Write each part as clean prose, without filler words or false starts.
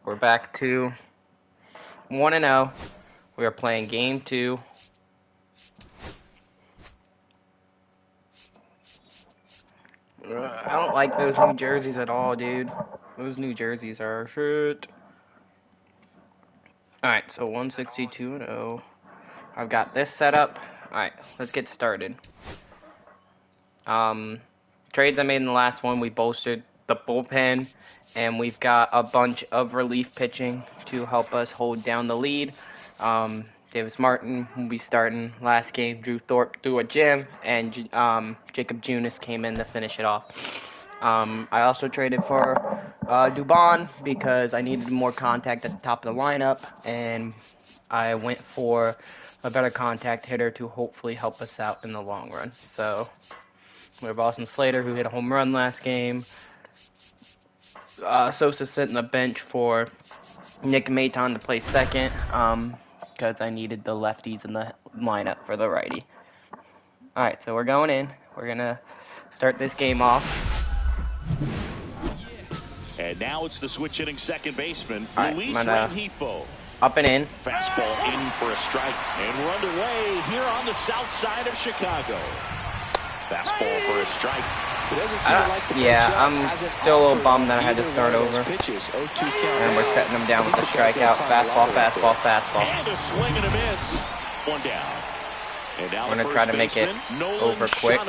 we're back to 1-0. We are playing game 2. I don't like those new jerseys at all, dude. Those new jerseys are shit. Alright, so 162-0. I've got this set up. Alright, let's get started. Trades I made in the last one, we bolstered the bullpen, and we've got a bunch of relief pitching to help us hold down the lead. Davis Martin will be starting. Last game, Drew Thorpe threw a gem, and Jacob Junis came in to finish it off. I also traded for Dubon because I needed more contact at the top of the lineup, and I went for a better contact hitter to hopefully help us out in the long run. So we have Austin Slater, who hit a home run last game. Sosa sitting the bench for Nick Maton to play second, because I needed the lefties in the lineup for the righty. Alright, so we're going in. We're going to start this game off. And now it's the switch-hitting second baseman, Luis Rengifo. Up and in. Fastball in for a strike. And we're underway here on the south side of Chicago. Fastball for a strike. I'm still a little bummed that I had to start over. And we're setting them down with the strikeout. Fastball, fastball, fastball. And a swing and a miss. One down. And now we're going to try to make it over quick.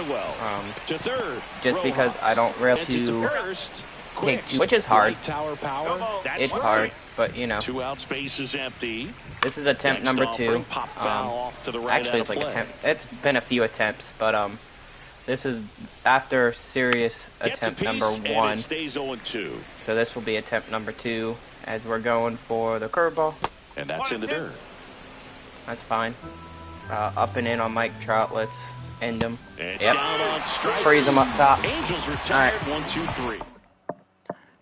Just because I don't really take two, which is hard. It's hard, but you know. 2 out, space is empty. This is attempt number 2. Actually, it's like it's been a few attempts, but this is after serious attempt number 1. Stays 0-2. So this will be attempt number 2 as we're going for the curveball. And that's in the dirt. That's fine. Up and in on Mike Trout. Let's end him. And yep. Down on strikes. Freeze him up top. Angels retired. Right. 1-2-3.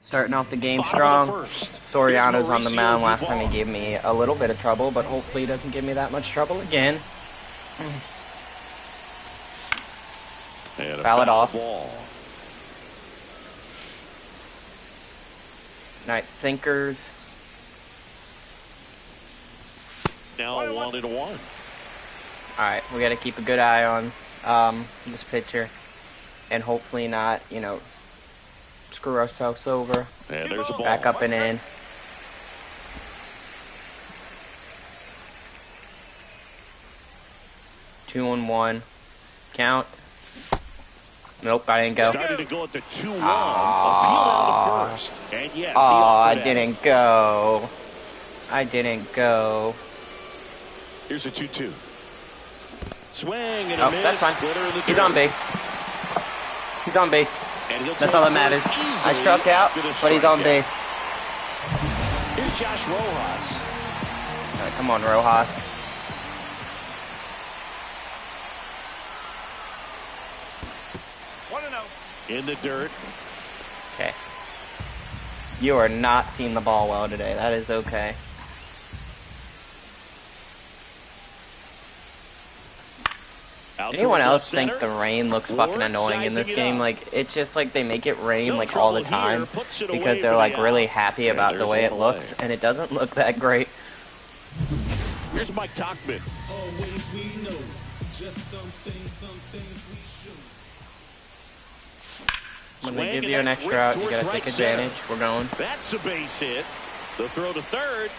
Starting off the game strong. Soriano's on the mound. Last time he gave me a little bit of trouble, but hopefully he doesn't give me that much trouble again. Foul it off. Nice sinkers. Now 1-1. Alright, we got to keep a good eye on this pitcher, and hopefully not, you know, screw ourselves over. And there's a ball. Back up and in. Two and 1. Count. Nope, I didn't go. Started to go at the 2-1. Appeal down to first. And yes, I didn't go. I didn't go. Here's a 2-2. Swing and a miss. That's fine. He's on base. He's on base. That's all that matters. I struck out, but he's on base. Here's Josh Rojas. All right, come on, Rojas. In the dirt. Okay. You are not seeing the ball well today. That is okay. Anyone else think the rain looks fucking annoying in this game? Like, it's just like they make it rain like all the time because they're like really happy about the way it looks, and it doesn't look that great. Here's Mike Tauchman. When they give you an extra out, you gotta take advantage. We're going. That's a base hit. The throw to third.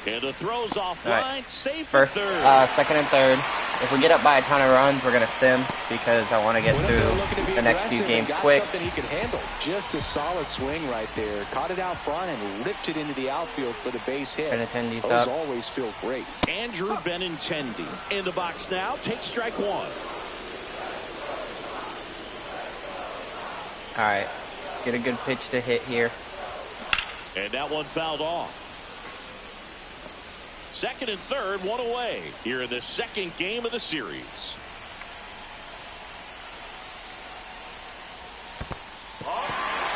And the throw's offline. Safe first, third. Second and third. If we get up by a ton of runs, we're gonna sim because I want to get through the next few games quick. He can handle. Just a solid swing right there. Caught it out front and ripped it into the outfield for the base hit. Benintendi's Those up. always feel great. Andrew Benintendi in the box now. Takes strike 1. All right, get a good pitch to hit here. And that one fouled off. Second and third, 1 away here in the second game of the series.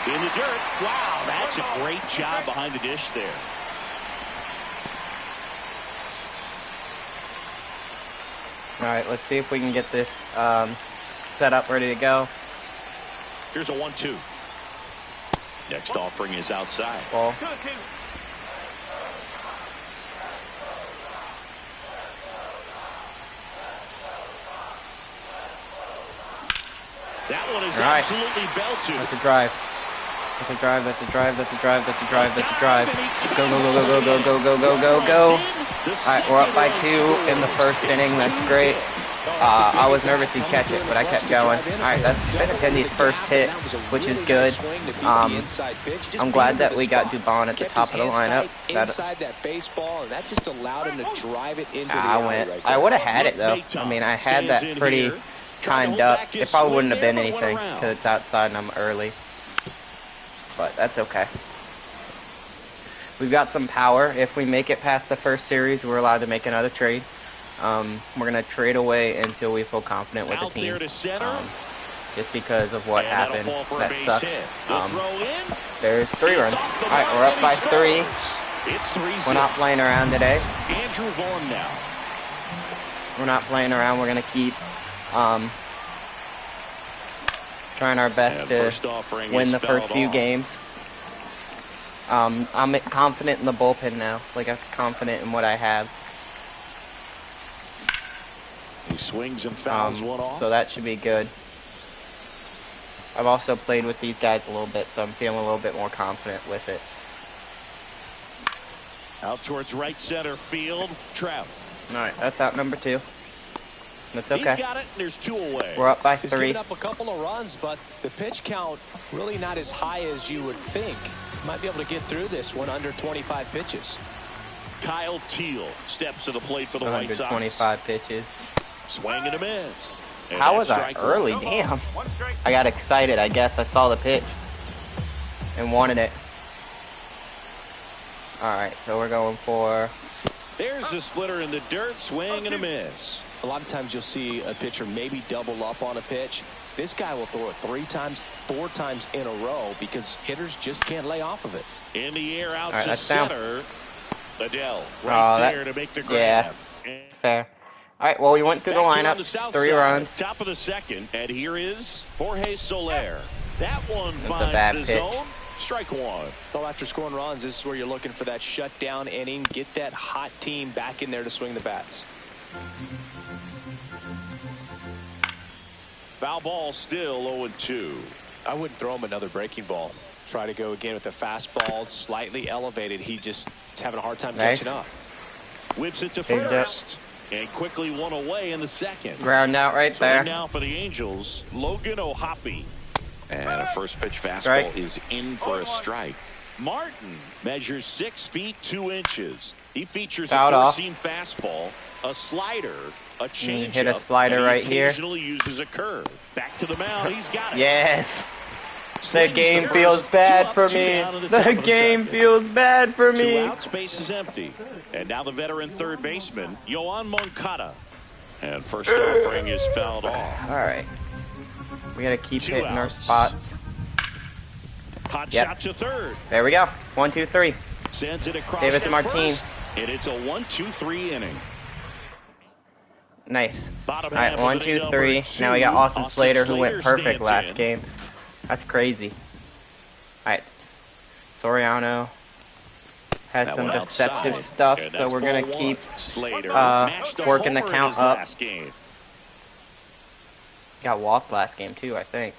In the dirt. Wow, that's a great job behind the dish there. All right, let's see if we can get this set up, ready to go. Here's a 1-2. Next offering is outside. Ball. That one is All right. absolutely belted. That's a drive. That's a drive. That's a drive. That's a drive. That's a drive. That's a drive. Go, go, go, go, go, go, go, go, go, go. All right, we're up by 2 in the first inning. That's great. I was nervous he'd catch it, but I kept going. All right, that's Benintendi's first hit, which is good. I'm glad that we got Dubon at the top of the lineup. Inside that baseball, and that just allowed him to drive it into the I alley went. right I there. would have had it though. I mean, I had that pretty timed up. It probably wouldn't have been anything because it's outside and I'm early. But that's okay. We've got some power. If we make it past the first series, we're allowed to make another trade. We're going to trade away until we feel confident with the team. Just because of what happened. That sucked. There's 3 runs. All right, we're up by 3. We're not playing around today. Andrew Vaughn now. We're not playing around. We're going to keep trying our best to win the first few games. I'm confident in the bullpen now. Like, I'm confident in what I have. He swings and fouls one off. So that should be good. I've also played with these guys a little bit, so I'm feeling a little bit more confident with it. Out towards right center field, Trout. All right, that's out number 2. That's okay. He's got it, and there's 2 away. We're up by He's 3. given up a couple of runs, but the pitch count really not as high as you would think. Might be able to get through this one under 25 pitches. Kyle Teal steps to the plate for the White Sox. 125 pitches. Swing and a miss. And How was I strike early? one. Damn. I got excited, I guess. I saw the pitch and wanted it. All right, so we're going for... There's the splitter in the dirt. Swing and a miss. A lot of times you'll see a pitcher maybe double up on a pitch. This guy will throw it 3 times, 4 times in a row because hitters just can't lay off of it. In the air out right, to that's down. center. Adele right there to make the grab. Yeah, fair. All right, well, we went through the lineup. 3 runs. Top of the second, and here is Jorge Soler. That one That's a finds bad the pitch. zone. Strike 1. Well, after scoring runs, this is where you're looking for that shutdown inning. Get that hot team back in there to swing the bats. Foul ball still 0-2. I wouldn't throw him another breaking ball. Try to go again with the fastball, slightly elevated. He just is having a hard time catching up. Whips it to Picked first. And quickly one away in the second. Ground out right there. Now for the Angels, Logan O'Hoppe. And a first pitch fastball is in for a strike. Martin measures 6 feet 2 inches. He features Fouled a off. four-seam fastball, a slider, a changeup. Hit a slider right here. Occasionally uses a curve. Back to the mound. He's got it. Yes. The Swings game to feels first. bad 2 up, for 2 me. down in the top The of the game second. feels bad for 2 me. out, space is empty. And now the veteran third baseman, Yoan Moncada. And first offering is fouled off. All right. We got to keep 2 hitting our outs. spots. Hot Yep. shot to third. There we go. 1, 2, 3. Sends it across Davis to Martin. first. And it's a 1-2-3 inning. Nice. Bottom All right, half of 1, inning 2, number 3. 2. Now we got Austin Slater, who went Slater perfect stands last in. game. That's crazy. All right. Soriano has That some one deceptive outside. stuff, And so that's we're going ball to keep 1. Slater matched a working the homer in count his up. last game. Got walked last game, too, I think.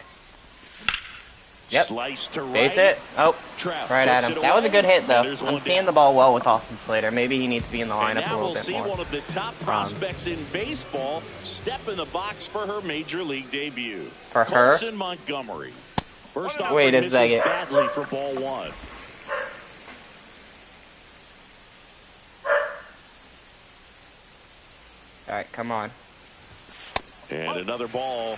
Yep. Slice to right. Base it. Oh, Trout right at puts him. it That was a away. good hit, though. And there's I'm one seeing down. the ball well with Austin Slater. Maybe he needs to be in the And lineup a now little we'll bit see more. one of the top prospects in baseball step in the box for her major league debut. For her? Colson Montgomery. First off, Wait a misses second. badly for ball 1. All right, come on. And another ball.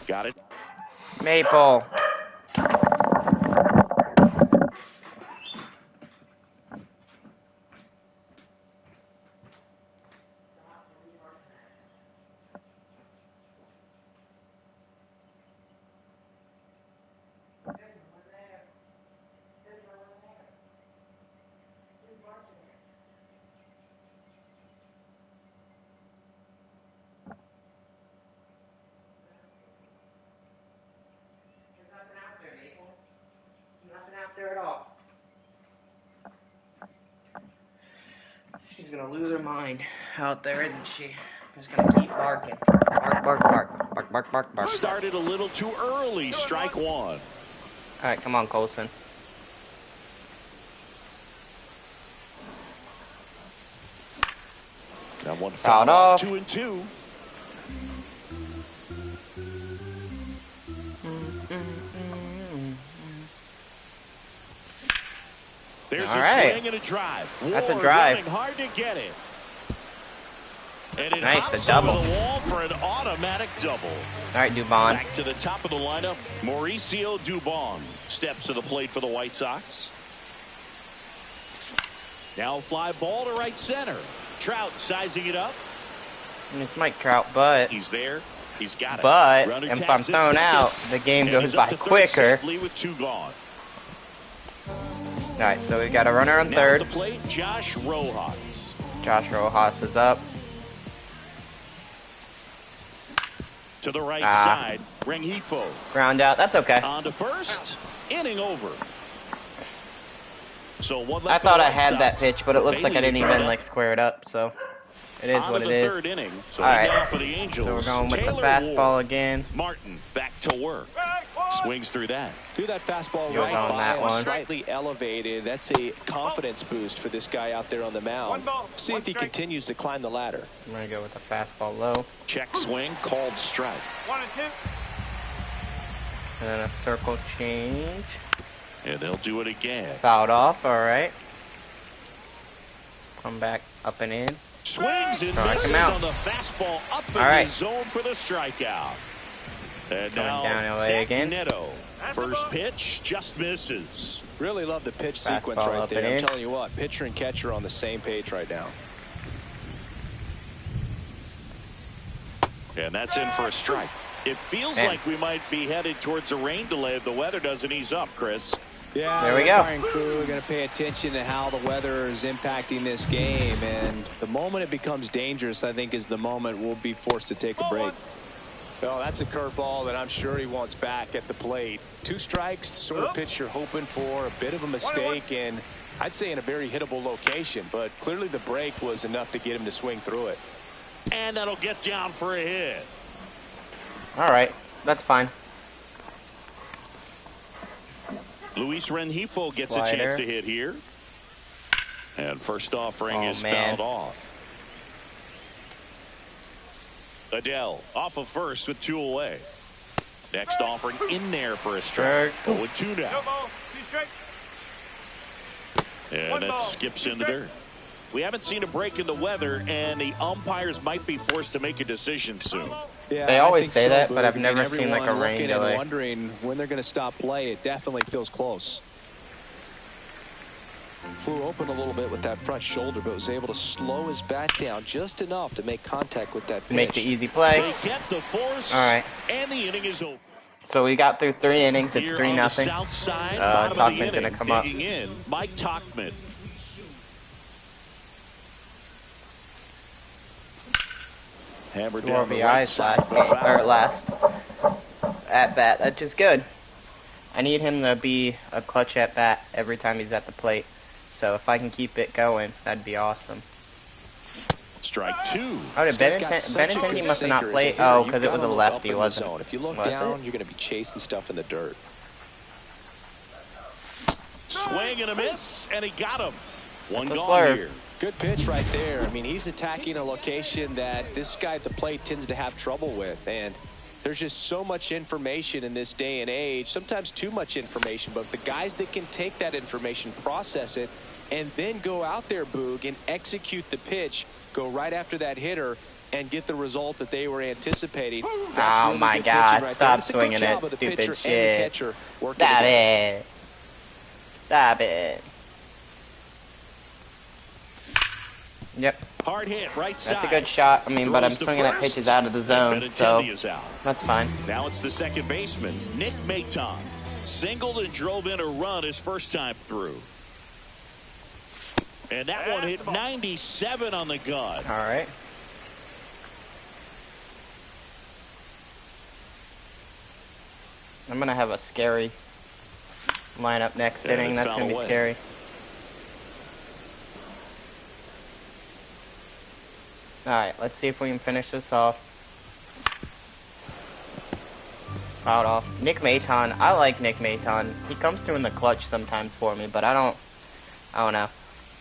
Got it. Maple. Nothing out there at all. She's gonna lose her mind out there, isn't she? Just gonna keep barking. Bark, bark, bark. Bark, bark, bark, bark. Started a little too early. Strike one. Alright, come on, Colson. Now one Fouled foul off. off. 2-2. There's All a right. swing and a drive. That's a Ward drive. running hard to get it. And it Nice, hops the double. over the wall for an automatic double. Alright, Dubon. Back to the top of the lineup, Mauricio Dubon steps to the plate for the White Sox. Now a fly ball to right center. Trout sizing it up. And it's Mike Trout, but He's there. He's got it. But Runner if I'm tags at thrown second. out, the game And goes he's by up to third quicker. safely with 2 gone. Alright, so we got a runner on Now third. at the plate, Josh Rojas. Josh Rojas is up. To the right Ah. side, Rengifo. Ground out. That's okay. On to first. Inning over. So one I left for thought the I White had that Sox. pitch, but it looks like I Bailey didn't brought even up. like square it up, so it is On what to it the is. third inning. So All right. now for the Angels. So we're going with the Taylor fastball Ward. again. Martin back to work. Swings through that. Threw that fastball You're right on by that him, one. slightly elevated. That's a confidence boost for this guy out there on the mound. See if he continues to climb the ladder. I'm gonna go with the fastball low, Check swing called strike. 1 and 2. and then a circle change. And they'll do it again. Fouled off. All right. Come back up and in. Swings and Strike him misses out. on the fastball up in All right. the zone for the strikeout. And Coming now down LA Zach again. Neto. First pitch just misses. Really love the pitch Fastball sequence right up there. and I'm in. telling you what, pitcher and catcher are on the same page right now. And that's in for a strike. It feels Man. like we might be headed towards a rain delay if the weather doesn't ease up, Chris. Yeah, There we the go. umpiring crew are going to pay attention to how the weather is impacting this game. And the moment it becomes dangerous, I think, is the moment we'll be forced to take a break. Well, that's a curveball that I'm sure he wants back at the plate. 2 strikes, sort of pitch you're hoping for, a bit of a mistake, and I'd say in a very hittable location. But clearly the break was enough to get him to swing through it. And that'll get down for a hit. All right, that's fine. Luis Rengifo gets a Slider. chance to hit here. And first offering Oh, is man. fouled off. Adele off of first with 2 away. Next offering in there for a strike. Strike. 0-2 now. No ball. 2 straight. And One that ball. skips Two in the strike. dirt. We haven't seen a break in the weather, and the umpires might be forced to make a decision soon. Yeah, They I always think say so, that, but Boog. I've I mean, never seen, like, a everyone rain looking delay. and wondering when they're going to stop play. It definitely feels close. Flew open a little bit with that front shoulder, but was able to slow his bat down just enough to make contact with that pitch. Make the easy play. They get the force, All right. and the inning is over. So we got through 3 innings. It's Here 3-0. on the south side, bottom of Tauchman's the inning, gonna come up. digging in, Mike Tauchman. Hammered Two down the right RBIs side last for game, foul. or last at bat. That's just good. I need him to be a clutch at bat every time he's at the plate. So if I can keep it going, that'd be awesome. Strike 2. Oh, did This guy's got such a Benintendi good must have not sinker as a played? hitter. Oh, You've because it was gotta a look lefty, up in the wasn't zone. it? If you look Was down, it? you're going to be chasing stuff in the dirt. Swing and a miss, and he got him. One That's a gone slurve. here. Good pitch right there. I mean, he's attacking a location that this guy at the plate tends to have trouble with. And there's just so much information in this day and age, sometimes too much information. But the guys that can take that information, process it, and then go out there, Boog, and execute the pitch, go right after that hitter, and get the result that they were anticipating. That's Oh really my good God, pitching right stop there. It's a good swinging job it, of the stupid pitcher shit. and the catcher working Stop together. it. Stop it. Yep, Hard hit, right side. that's a good shot. I mean, but I'm Throws to swinging at first, pitches out of the and zone, so Benintendi is out. that's fine. Now it's the second baseman, Nick Maton. Singled and drove in a run his first time through. And that one hit 97 on the gun. All right. I'm going to have a scary lineup next Yeah, inning. it's That's foul going to be away. scary. Alright, let's see if we can finish this off. Fouled off. Nick Maton. I like Nick Maton. He comes through in the clutch sometimes for me, but I don't know.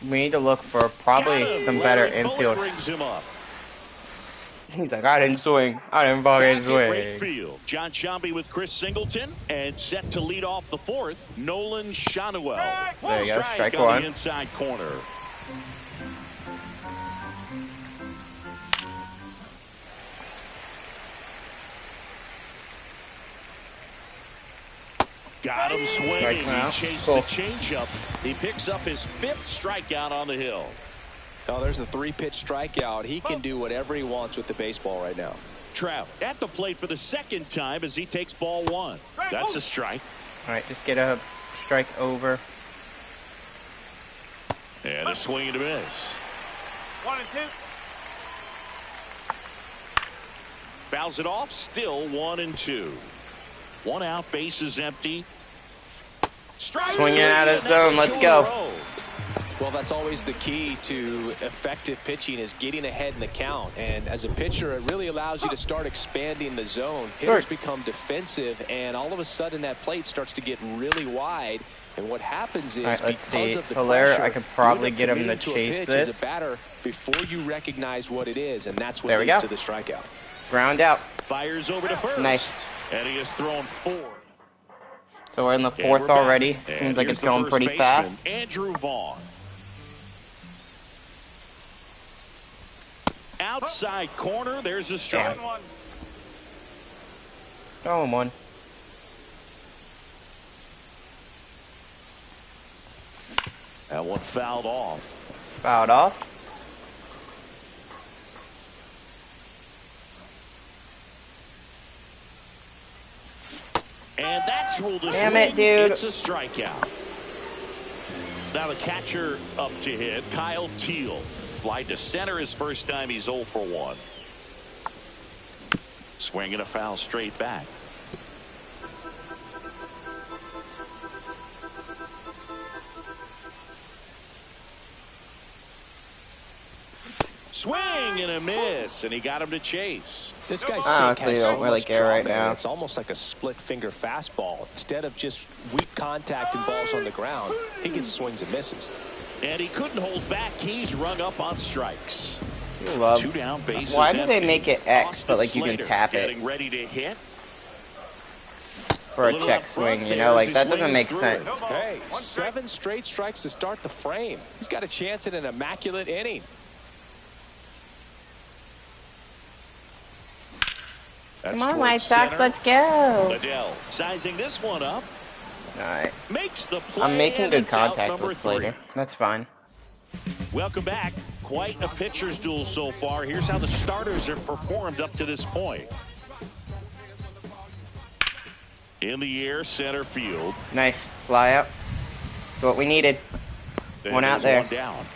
We need to look for probably some better infield. He's like, I didn't swing. I didn't fucking swing. Right field. John Shambi with Chris Singleton, and set to lead off the fourth, Nolan Schanuel. There you go, strike on one. The inside corner. Got him swinging. He chased the changeup. He picks up his 5th strikeout on the hill. Oh, there's a 3-pitch strikeout. He can do whatever he wants with the baseball right now. Trout at the plate for the 2nd time as he takes ball 1. That's a strike. All right, just get a strike over. And a swing and a miss. 1 and 2. Fouls it off. Still 1 and 2. 1 out. Bases empty. Strike. Swinging out of zone. Let's go. Well, that's always the key to effective pitching, is getting ahead in the count. And as a pitcher, it really allows you to start expanding the zone. Hitters become defensive, and all of a sudden that plate starts to get really wide. And what happens is, because of the pressure, I could probably get him to chase this. As a batter before you recognize what it is, and that's what leads to the strikeout. Ground out. Fires over to first. Nice. And he has thrown 4. So we're in the 4th already. Seems like it's going pretty fast. Andrew Vaughn. Outside corner, there's a strike. Throw him one. That one fouled off. Fouled off. And that's ruled a Damn swing. it, dude. It's a strikeout. Now the catcher up to hit, Kyle Teal. Fly to center his first time. He's 0 for 1. Swinging a foul straight back. Swing and a miss, and he got him to chase. This guy's honestly don't really care right now. It's almost like a split finger fastball. Instead of just weak contact and balls on the ground, he gets swings and misses. And he couldn't hold back. He's rung up on strikes. You love. 2 down, bases Why do they empty. make it X, Austin but like you can Slater tap it getting ready to hit for a check swing? You know, like that doesn't make sense. Hey, 7 straight strikes to start the frame. He's got a chance at an immaculate inning. That's Come on, White towards Sox, center. let's go. Adele sizing this one up. All right. Makes the play. I'm making and good it's out contact number with 3. Slater. That's fine. Welcome back. Quite a pitcher's duel so far. Here's how the starters have performed up to this point. In the air, center field. Nice. Fly out. That's what we needed. One out there. One down.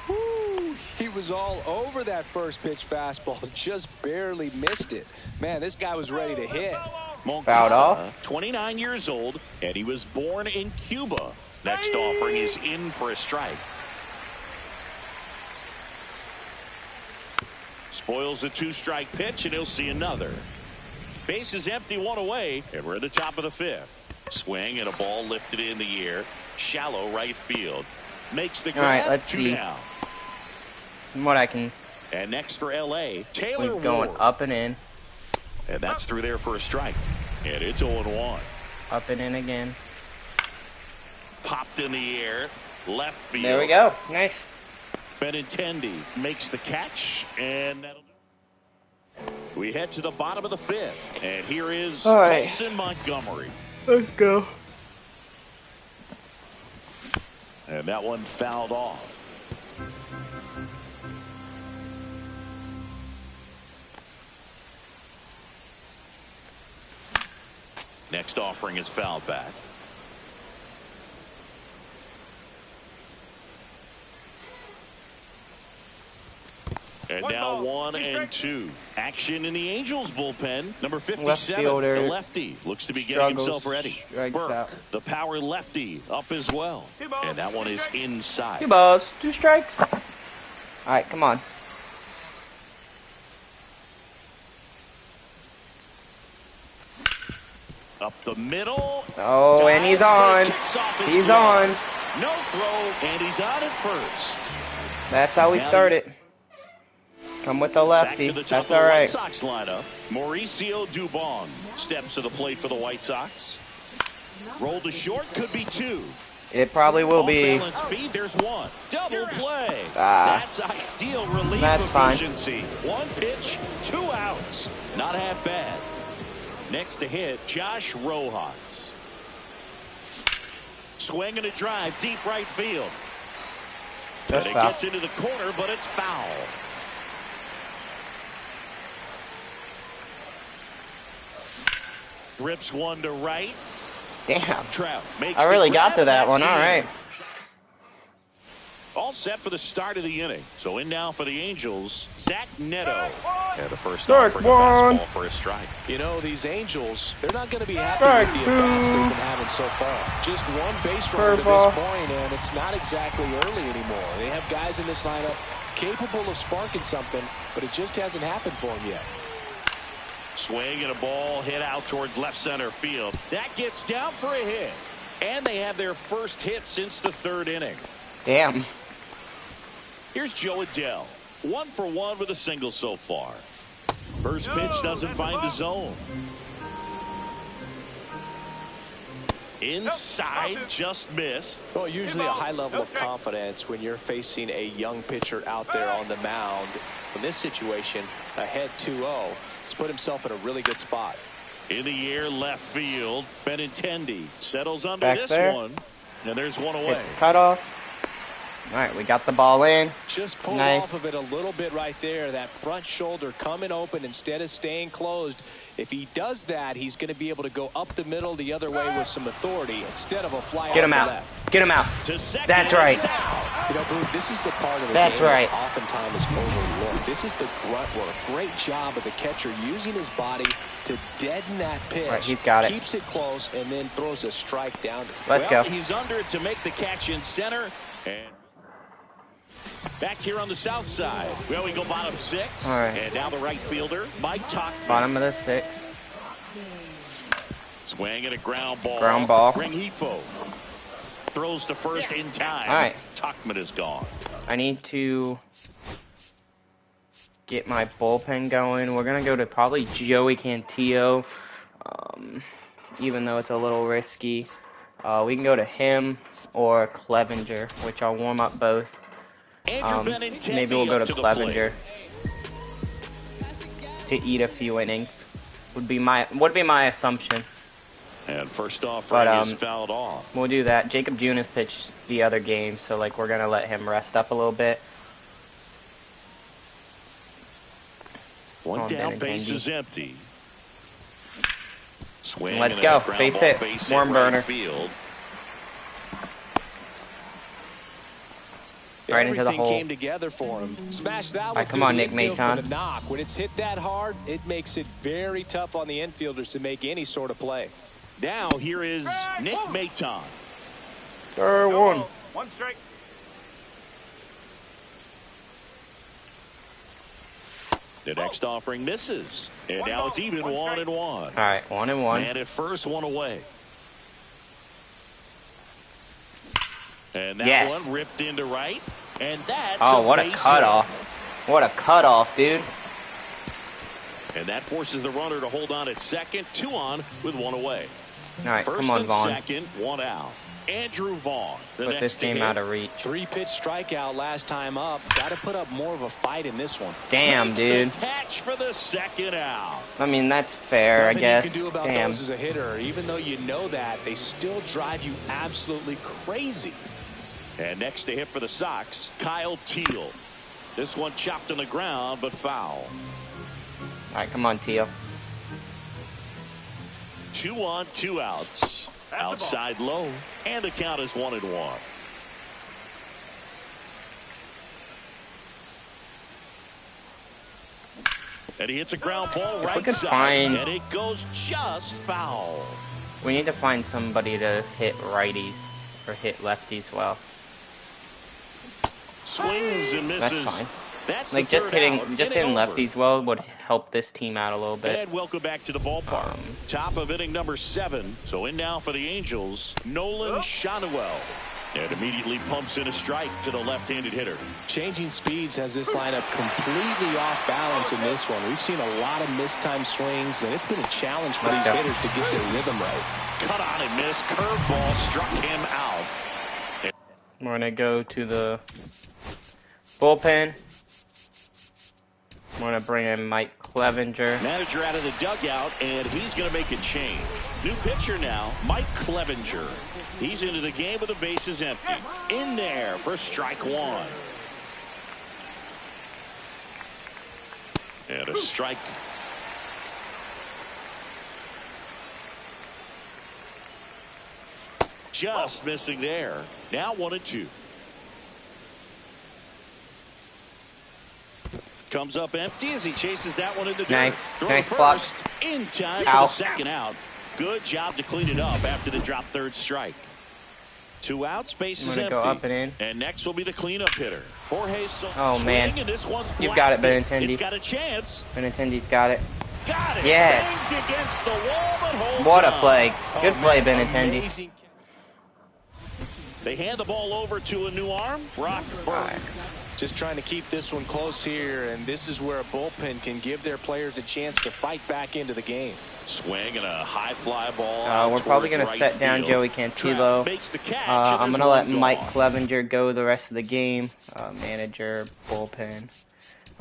Woo, he was all over that first pitch fastball. Just barely missed it. Man, this guy was ready to hit. Fouled off. 29 years old, and he was born in Cuba. Next offering is in for a strike. Spoils a 2-strike pitch, and he'll see another. Base is empty, 1 away, and we're at the top of the 5th. Swing and a ball lifted in the air. Shallow right field. Makes the grab. All right, let's 2 see down. What I can. And next for L.A., Taylor We're going Ward. up and in. And that's through there for a strike. And it's 0-1. Up and in again. Popped in the air. Left field. There we go. Nice. Benintendi makes the catch. And that'll do. We head to the bottom of the 5th. And here is Colson Montgomery. Let's go. And that one fouled off. Next offering is fouled back. And now 1 and 2. Action in the Angels bullpen. Number 57, the lefty, looks to be getting himself ready. Burke, the power lefty, up as well. And that one is inside. 2 balls, 2 strikes. All right, come on. Up the middle. Oh, and he's on. He's on. No throw, and he's on at first. That's how we started. Come with the lefty. That's all right. White Sox lineup. Mauricio Dubon steps to the plate for the White Sox. Roll to short, could be 2. It probably will be. Speed, there's 1. Double play. That's ideal relief efficiency. Fine. 1 pitch, 2 outs. Not half bad. Next to hit, Josh Rojas. Swing and a drive, deep right field. And it gets into the corner, but it's foul. Rips 1 to right. Damn. Trout makes I really got to that one. All right. All set for the start of the inning. So in now for the Angels, Zach Neto. Yeah, the first offering a fastball for a strike. You know, these Angels, they're not going to be happy with the at-bats they've been having so far. Just 1 base runner to this point, and it's not exactly early anymore. They have guys in this lineup capable of sparking something, but it just hasn't happened for them yet. Swing and a ball hit out towards left center field. That gets down for a hit. And they have their first hit since the 3rd inning. Damn. Here's Joe Adell. 1 for 1 with a single so far. First pitch doesn't find the zone. Inside, just missed. Well, usually a high level of confidence when you're facing a young pitcher out there on the mound. In this situation, ahead 2-0. He's put himself in a really good spot. In the air, left field. Benintendi settles under Back this there. one. And there's one away. Cut off. All right, we got the ball in. Just pulled off of it a little bit right there. That front shoulder coming open instead of staying closed. If he does that, he's going to be able to go up the middle the other way with some authority instead of a fly out to left. Get him out. That's right. You know, Boone, this is the part of the game that oftentimes is overlooked. This is the grunt work. Great job of the catcher using his body to deaden that pitch. Right, he's got it. Keeps it close and then throws a strike down. Let's go. He's under it to make the catch in center. And back here on the south side. Well, we go bottom 6. All right. And now the right fielder, Mike Tauchman. Bottom of the 6. Swing and a ground ball. Ground ball. Rengifo throws to first in time. All right. Tauchman is gone. I need to get my bullpen going. We're going to go to probably Joey Cantillo, even though it's a little risky. We can go to him or Clevenger, which I'll warm up both. Maybe we'll go to Clevenger to eat a few innings. Would be my assumption. And first off, is fouled off. We'll do that. Jacob Junis pitched the other game, so like we're gonna let him rest up a little bit. One down, base is empty. Swing. Let's go. Face it. Warm burner. Field. Right into the hole. Came together for him. Smash that one. All right, come on, Nick Maton. When it's hit that hard, it makes it very tough on the infielders to make any sort of play. Now here is Nick Maton. Third one. 1 strike. The next offering misses. And now it's even 1-1. All right, 1-1. And at first, 1 away. And that one ripped into right. And that's what a cutoff. What a cutoff, dude. And that forces the runner to hold on at second. 2 on with 1 away. All right, First come on, Vaughn. Second, 1 out. Andrew Vaughn. Put this game out of reach. 3-pitch strikeout last time up. Got to put up more of a fight in this one. Damn, dude. Catch for the second out. I mean, that's fair, I guess. Nothing you can do about those as a hitter. Even though you know that, they still drive you absolutely crazy. And next to hit for the Sox, Kyle Teel. This one chopped on the ground, but foul. All right, come on, Teel. 2 on, 2 outs. Outside low, and the count is 1-1. And he hits a ground ball right side, and it goes just foul. We need to find somebody to hit righties or hit lefties well. Swings and misses. That's fine. That's like just hitting lefties well would help this team out a little bit. And welcome back to the ballpark. Top of inning number 7. So in now for the Angels, Nolan Schanuel. And immediately pumps in a strike to the left-handed hitter. Changing speeds has this lineup completely off balance in this one. We've seen a lot of mistimed swings, and it's been a challenge for these hitters to get their rhythm right. Cut on and miss. Curveball struck him out. We're going to go to the bullpen. We're going to bring in Mike Clevinger. Manager out of the dugout, and he's going to make a change. New pitcher now, Mike Clevinger. He's into the game with the bases empty. In there for strike 1. And a strike. Just missing there. Now 1-2. Comes up empty as he chases that one into dirt. Nice first in time for the second out. Good job to clean it up after the drop third strike. 2 outs, bases empty. Go up and in. And next will be the cleanup hitter. Jorge oh man, and this one's you've got it, Benintendi. It's got a chance. Benintendi's got it. Got it. Yes. Against the wall, but holds what a on. play. Good play, Benintendi. They hand the ball over to a new arm, Brock Burke. Just trying to keep this one close here, and this is where a bullpen can give their players a chance to fight back into the game. Swing and a high fly ball. We're probably going to set down Joey Cantillo. I'm going to let Mike Clevinger go the rest of the game. Manager, bullpen.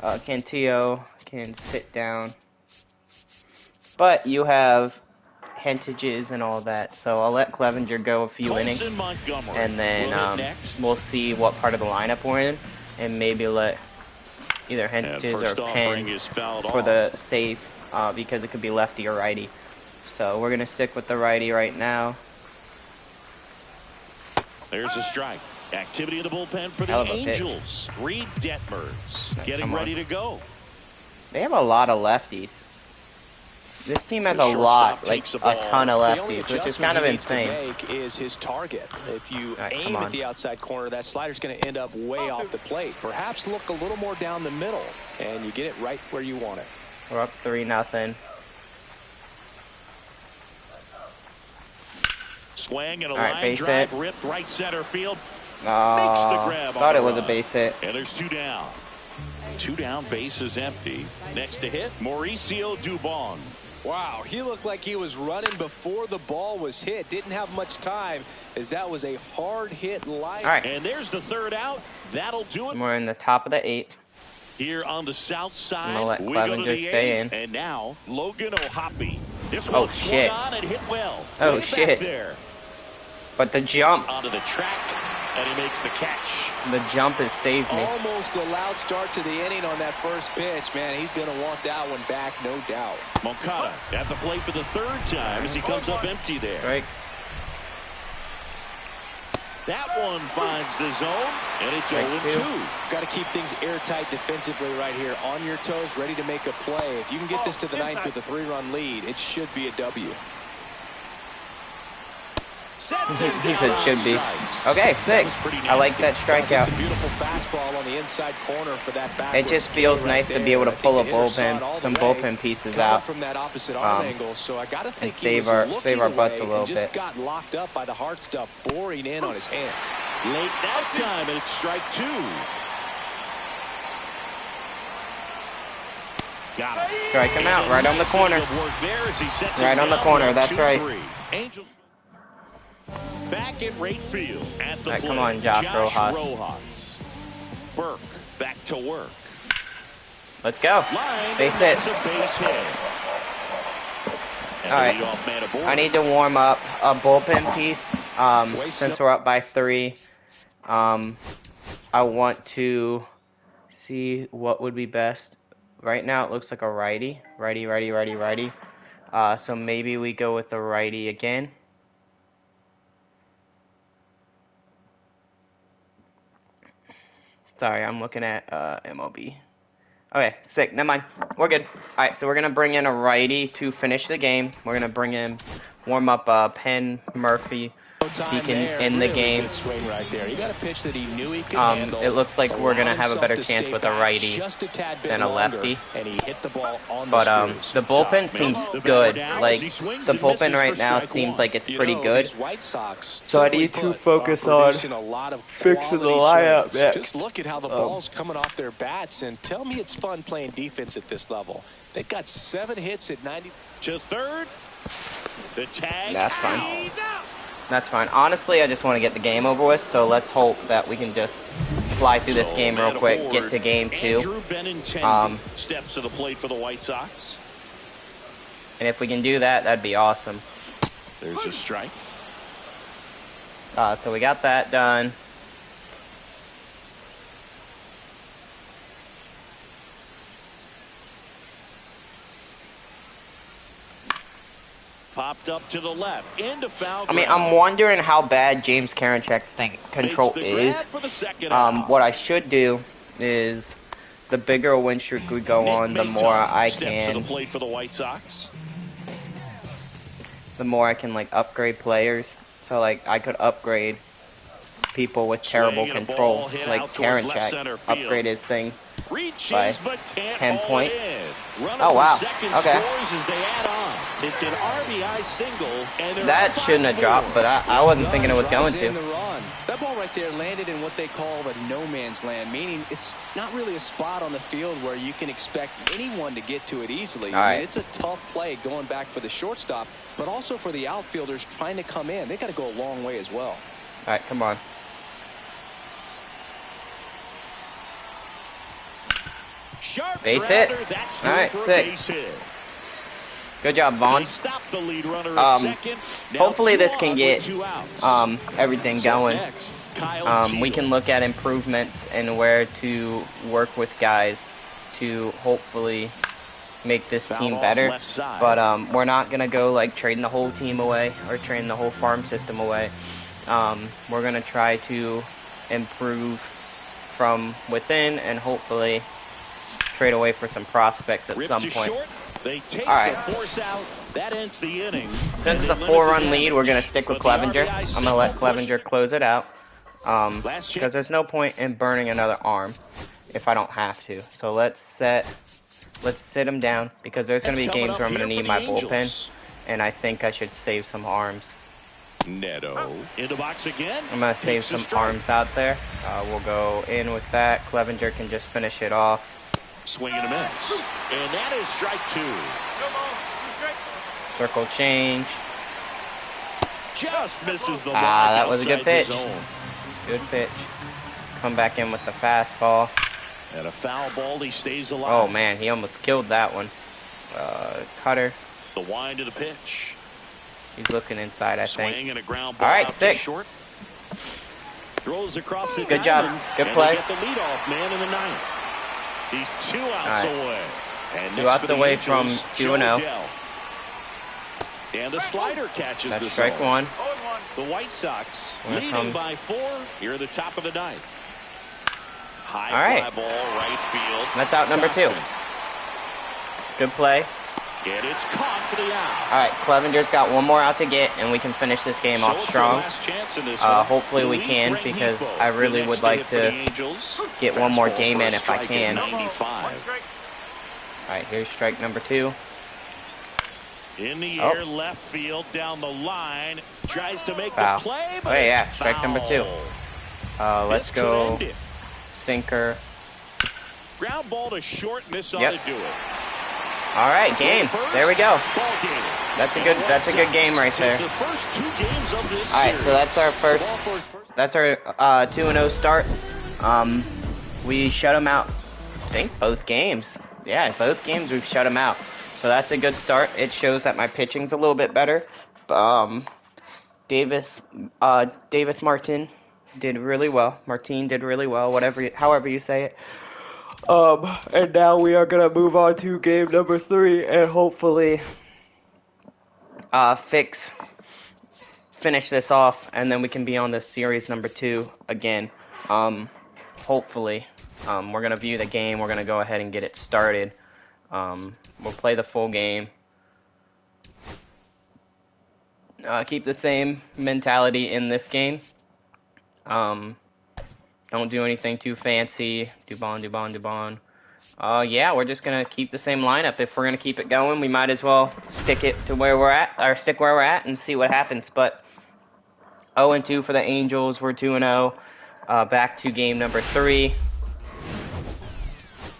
Cantillo can sit down. But you have hentages and all that, so I'll let Clevinger go a few innings. And then we'll see what part of the lineup we're in. And maybe let either Hentages or Penn for the save because it could be lefty or righty. So we're going to stick with the righty right now. There's a strike. Activity in the bullpen for the Angels. Reed Detmers getting ready to go. They have a lot of lefties. This team has a lot, like a ton of lefties, which is kind of insane. The only adjustment he needs to make is his target. If you aim at the outside corner, that slider's going to end up way off the plate. Perhaps look a little more down the middle, and you get it right where you want it. We're up 3-0. Swing and a line drive ripped right center field. Makes the grab. Thought it was a base hit. And there's 2 down. 2 down, base is empty. Next to hit, Mauricio Dubon. Wow, he looked like he was running before the ball was hit. Didn't have much time as that was a hard hit line. All right. And there's the 3rd out. That'll do it. We're in the top of the 8th. Here on the south side, we go to the stay 8th. In. And now Logan O'Hoppe. This one swung on and hit well. Oh way shit! Back there. But the jump onto the track, and he makes the catch. The jump has saved me. Almost a loud start to the inning on that first pitch. Man, he's going to want that one back, no doubt. Moncada at the plate for the 3rd time as he comes up empty there. Right. That one finds the zone, and it's 0-2. Got to keep things airtight defensively right here. On your toes, ready to make a play. If you can get this to the 9th with a 3-run lead, it should be a W. He said should be. Okay, 6. I like that strikeout. Just a beautiful fastball on the inside corner for that back. It just feels nice to be able to pull a bullpen, some bullpen pieces out, from that opposite arm angle. So I got to think and save our butts a little bit. Just got locked up by the hard stuff boring in on his hands. Late that time, and it's strike 2. Got him. Strike him out right on the corner. Right on the corner. That's right. Angels. Back at right field at the plate. Come on, Josh Rojas. Burke back to work. Let's go. Base hit. All right. I need to warm up a bullpen piece. Since we're up by 3, I want to see what would be best. Right now, it looks like a righty. Righty. So maybe we go with the righty again. Sorry, I'm looking at MLB. Okay, sick. Never mind. We're good. All right, so we're going to bring in a righty to finish the game. We're going to bring in, warm up Penn, Murphy, he can end the game. It looks like we're going to have a better chance with a righty than a lefty. But the bullpen seems good. Like, the bullpen right now seems like it's pretty good. So I need to focus on fixing the lineup next. Just look at how the ball's coming off their bats, and tell me it's fun playing defense at this level. They've got 7 hits at 90. To third. The tag. That's fine. That's fine. Honestly, I just want to get the game over with, so let's hope that we can just fly through this game real quick, get to game 2. Steps to the plate for the White Sox. And if we can do that, that'd be awesome. There's a strike. So we got that done. Popped up to the left, into foul ground. I mean, I'm wondering how bad James Karinchak's control is. What I should do is, the bigger a win streak we go on, the more I can. To the plate for the White Sox. The more I can, like, upgrade players. So, like, I could upgrade people with terrible control, like Karinchak. Upgrade his thing by 10 points. Oh, wow. Okay. It's an RBI single, and that shouldn't have dropped, but I wasn't thinking it was going to. That ball right there landed in what they call the no man's land, meaning it's not really a spot on the field where you can expect anyone to get to it easily. I mean, it's a tough play going back for the shortstop, but also for the outfielders trying to come in. They got to go a long way as well. All right, come on. Base hit. All right, sick. Good job, Vaughn. Hopefully this can get everything going. We can look at improvements and where to work with guys to hopefully make this team better. But we're not going to go like trading the whole team away or trading the whole farm system away. We're going to try to improve from within and hopefully trade away for some prospects at some point. Alright. That ends the inning. Since it's a 4-run lead, we're going to stick with Clevenger. I'm going to let Clevenger close it out. Because there's no point in burning another arm if I don't have to. So let's sit him down because there's going to be games where I'm going to need my bullpen. And I think I should save some arms. Neto into box again. I'm going to save some arms out there. We'll go in with that. Clevenger can just finish it off. Swing and a miss. And that is strike 2. Circle change. Just misses the that was a good pitch. Good pitch. Come back in with the fastball. And a foul ball, he stays alive. Oh man, he almost killed that one. Cutter. The wind of the pitch. He's looking inside, I think. Swing and a ground ball. All right, sick. Short. Throws across the good job. Good play. Get the leadoff man in the ninth. He's 2 outs away. And 2 outs away from 2-0. And the slider catches the strike 1. The White Sox leading by 4 here at the top of the ninth. High fly ball, right field. That's out number 2. Good play. And it's caught for the out. All right, Clevenger's got 1 more out to get, and we can finish this game off strong. Hopefully we can, because I really would like to get 1 more game in if I can. All right, here's strike number 2. In the air, left field, down the line, tries to make the play, but yeah, strike number 2. Let's go sinker. Ground ball to short, and this ought to do it. All right, game. There we go. That's a good game right there. The first 2 games of this All right, so that's our first. That's our 2-0 start. We shut them out. I think both games. Yeah, both games we've shut them out. So that's a good start. It shows that my pitching's a little bit better. Davis Martin did really well. Martin did really well. However you say it. And now we are gonna move on to game number 3 and hopefully finish this off, and then we can be on the series number 2 again. Hopefully, we're gonna view the game. We're gonna go ahead and get it started. We'll play the full game. Keep the same mentality in this game. Don't do anything too fancy. Dubon. Yeah, we're just gonna keep the same lineup. If we're gonna keep it going, we might as well stick it to where we're at, or stick where we're at, and see what happens. But 0-2 for the Angels. We're 2-0. Back to game number 3.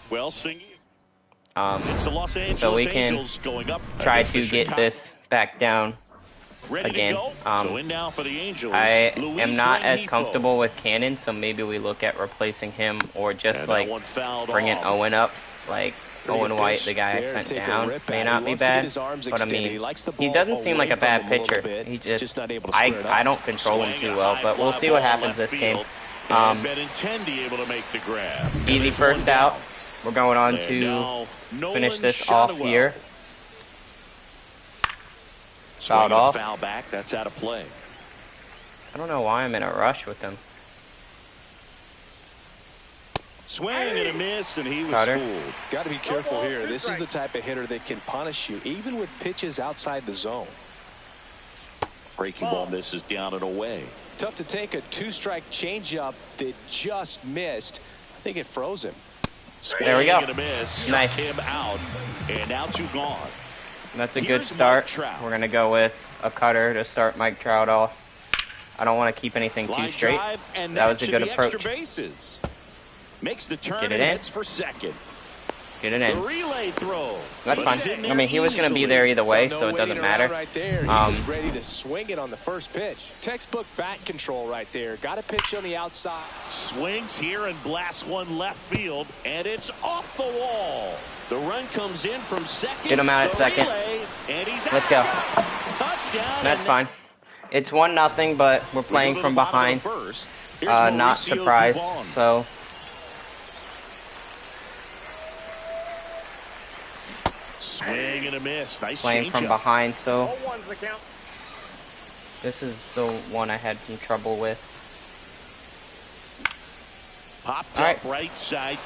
Well, it's the Los Angeles so we can Angels going up try to get this back down again. So in now for the Angels, I am not as comfortable with Cannon, so maybe we look at replacing him, or just like bringing Owen up, like Owen White, the guy I sent down. May not be bad, but I mean, he doesn't seem like a bad pitcher. He just, I don't control him too well, but we'll see what happens this game. Easy first out. We're going on to finish this off here. Fouled off. Foul back. That's out of play. I don't know why I'm in a rush with him. Swing and a miss, and he was fooled. Got to be careful here. This is the type of hitter that can punish you, even with pitches outside the zone. Breaking ball misses down and away. Tough to take a 2-strike changeup that just missed. I think it froze him. There we go. Nice. Him out, and now 2 gone. That's a good start. We're going to go with a cutter to start Mike Trout off. I don't want to keep anything too straight. That was a good approach. Makes the turn. Get it in. For second. Get it in. Relay throw. That's fine. I mean, he was going to be there either way, so it doesn't matter. Right there. He was ready to swing it on the first pitch. Textbook bat control right there. Got a pitch on the outside. Swings here and blasts one left field, and it's off the wall. The run comes in from second. Get him out at second. Let's go. That's fine. It's 1-0, but we're playing from behind. Not surprised, so. Swing and a miss. Nice playing from behind, so this is the one I had some trouble with. Popped up right side.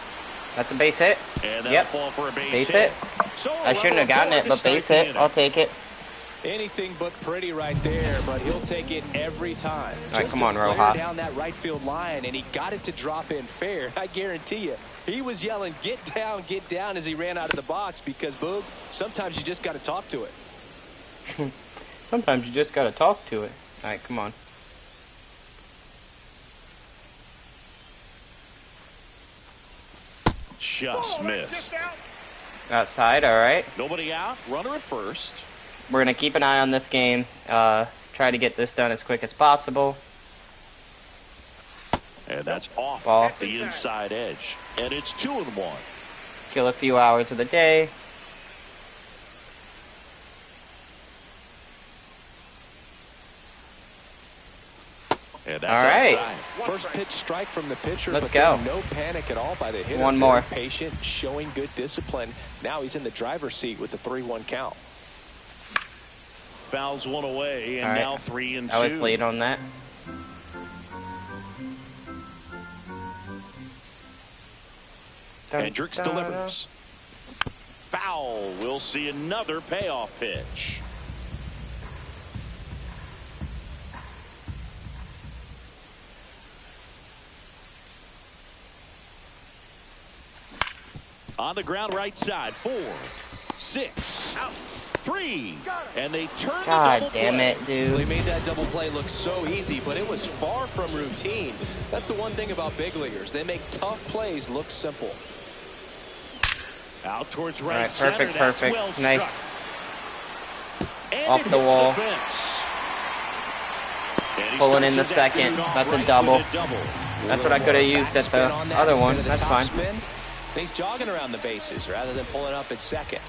That's a base hit. Yep. Fall for a base hit. I shouldn't have gotten it, but base hit. I'll take it. Anything but pretty right there, but he'll take it every time. All right, come on, Rojas. Down that right field line, and he got it to drop in fair. I guarantee you, he was yelling, get down, as he ran out of the box, because, Boog, sometimes you just got to talk to it. Sometimes you just got to talk to it. All right, come on. Just missed. Outside, all right. Nobody out. Runner at first. We're going to keep an eye on this game. Try to get this done as quick as possible. And that's off the inside edge. And it's 2-1. Kill a few hours of the day. And that's all right. outside. First pitch strike from the pitcher. Let's go. No panic at all by the hitter. One more. Patient, showing good discipline. Now he's in the driver's seat with the 3-1 count. Fouls one away, and now 3-2. I was late on that. Hendricks delivers. Foul. We'll see another payoff pitch. On the ground right side. 4, 6, 3, and they turn God the double damn play. it, dude. They made that double play look so easy, but it was far from routine. That's the one thing about big leaguers. They make tough plays look simple. Out towards right, all right, center. perfect. Well nice. And off the wall. Pulling in the second. That's a double. That's what I could have used at the other one. That's fine. He's jogging around the bases rather than pulling up at second.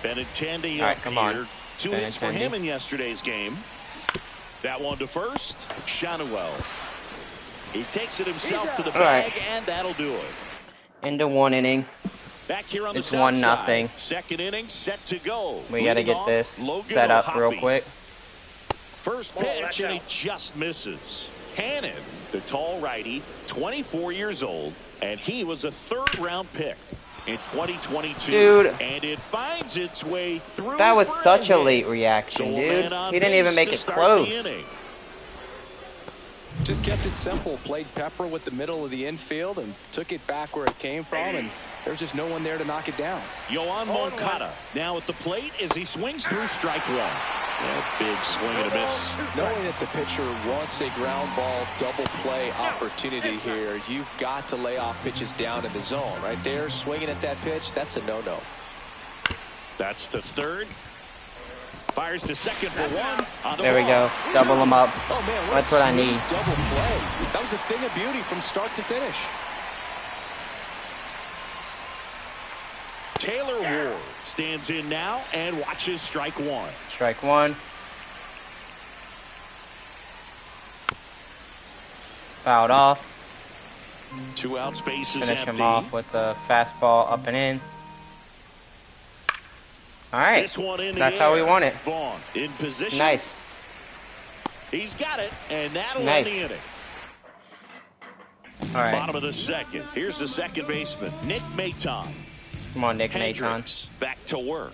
Benintendi all right, come on. 2 hits for him in yesterday's game. That one to first. Shanuel. He takes it himself to the bag, and that'll do it. Into 1 inning. Back here on it's the 1-0. Second inning set to go. We got to get this set up real quick. First pitch, and he just misses. Cannon, the tall righty, 24 years old, and he was a 3rd-round pick. in 2022. Dude. And it finds its way through. That was such a late reaction, dude. He didn't even make it close. Just kept it simple. Played Pepper with the middle of the infield and took it back where it came from. And there's just no one there to knock it down. Yoan Moncada now at the plate as he swings through strike one. That big swing and a miss. Knowing that the pitcher wants a ground ball double play opportunity here, you've got to lay off pitches down in the zone. Right there, swinging at that pitch, that's a no-no. That's to third. Fires to second for one. There we go. Double them up. Oh, man, that's what I need. Double play. That was a thing of beauty from start to finish. Taylor Ward stands in now and watches strike one. Strike one. Fouled off. 2 out, space is Finish empty. him off with the fastball up and in. All right. This one in That's the how air. we want it. Vaughn in position. Nice. He's got it, and that'll Nice. end the inning. All right. Bottom of the second. Here's the second baseman, Nick Maton. Come on, Nick Maton. Hendricks back to work.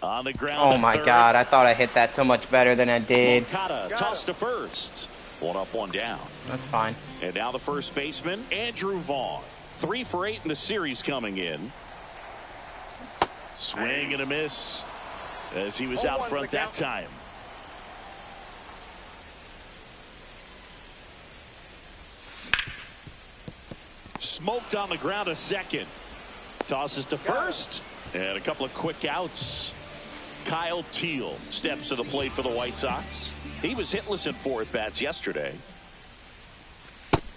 On the ground. Oh to my third. God! I thought I hit that so much better than I did. Moncada tossed to first. 1 up, 1 down. That's fine. And now the first baseman, Andrew Vaughn. 3 for 8 in the series coming in. Swing and a miss as he was out front that time. Smoked on the ground to second. Tosses to first. And a couple of quick outs. Kyle Teel steps to the plate for the White Sox. He was hitless in 4 at-bats yesterday.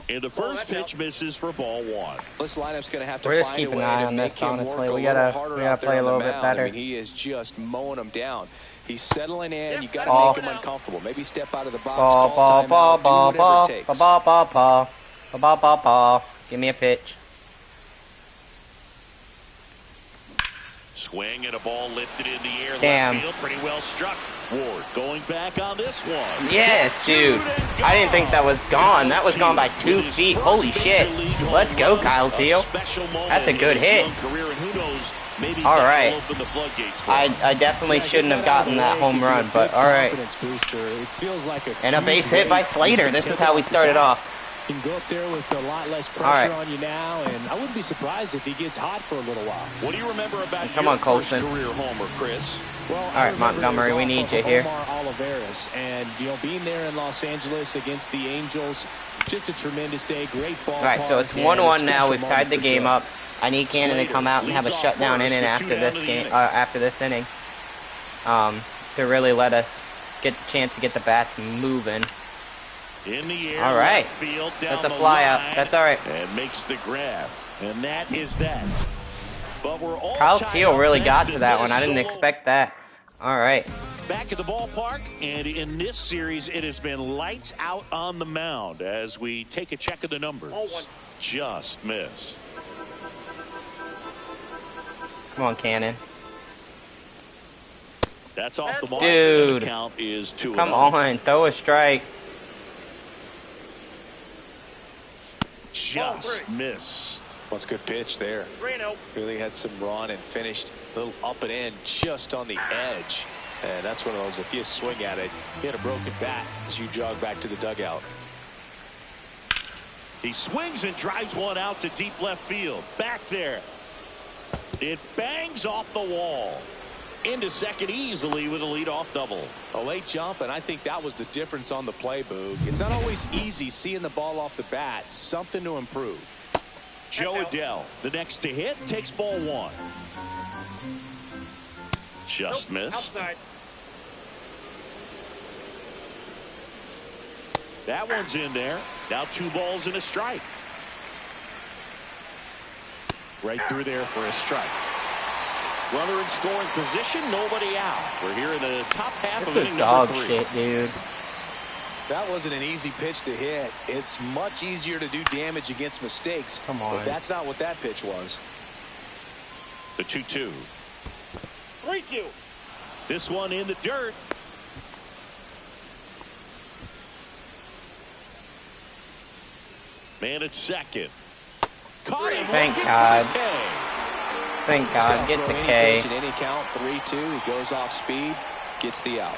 And the first pitch misses for ball 1. This lineup's going to have to We're just find a keeping way an eye to on make this, him honestly. work We a little gotta harder out there play a on the little bit mound. better. I mean, he is just mowing them down. He's settling in. You got to Ball. make him uncomfortable. Maybe step out of the box, Ball, call ball, timeout, ball, do ball, whatever it takes. ball, ball, ball, ball, ball, ball, ball. Give me a pitch. Swing and a ball lifted in the air. Damn. Left field, pretty well struck. Ward going back on this one. Yes, dude. I didn't think that was gone. That was gone by 2 feet. Holy shit. Let's go, Kyle Teel. That's a good hit. All right. I definitely shouldn't have gotten that home run, but all right. And a base hit by Slater. This is how we started off. He can go up there with a lot less pressure on you now, and I wouldn't be surprised if he gets hot for a little while. What do you remember about Come your on, Colson. first career homer, Chris? Well, all right, Montgomery, we need you here. Olivares, and being there in Los Angeles against the Angels, just a tremendous day. Great ball. All right, so it's 1-1 now. We've tied the game up. I need Cannon to come out and have a shutdown inning after this game, after this inning, to really let us get the chance to get the bats moving. In the air, all right, field, that's a fly out. That's all right. And makes the grab, and that is that. But we're all Kyle Teel really got to that one. I didn't Minnesota. expect that. All right. Back at the ballpark, and in this series, it has been lights out on the mound as we take a check of the numbers. Just missed. Come on, Cannon. That's off the mark. Dude. The count is 2-0. Come on, throw a strike. Just missed. Well, it's a good pitch there. Really had some run and finished a little up and in just on the edge. And that's one of those, if you swing at it, you hit a broken bat as you jog back to the dugout. He swings and drives one out to deep left field. Back there. It bangs off the wall. Into second easily with a leadoff double. A late jump, and I think that was the difference on the play, Boog. It's not always easy seeing the ball off the bat. Something to improve. Joe Adell, the next to hit, takes ball 1. Just missed. Outside. That one's in there. Now 2 balls and a strike. Right through there for a strike. Runner in scoring position, nobody out. We're here in the top half of This inning is dog number 3. shit, dude. That wasn't an easy pitch to hit. It's much easier to do damage against mistakes. Come on. But that's not what that pitch was. The 2-2. 3-2. This one in the dirt. Man at second. Caught him. Thank looking God. for K. Thank God. Get the K. Any count, 3-2. He goes off speed, gets the out.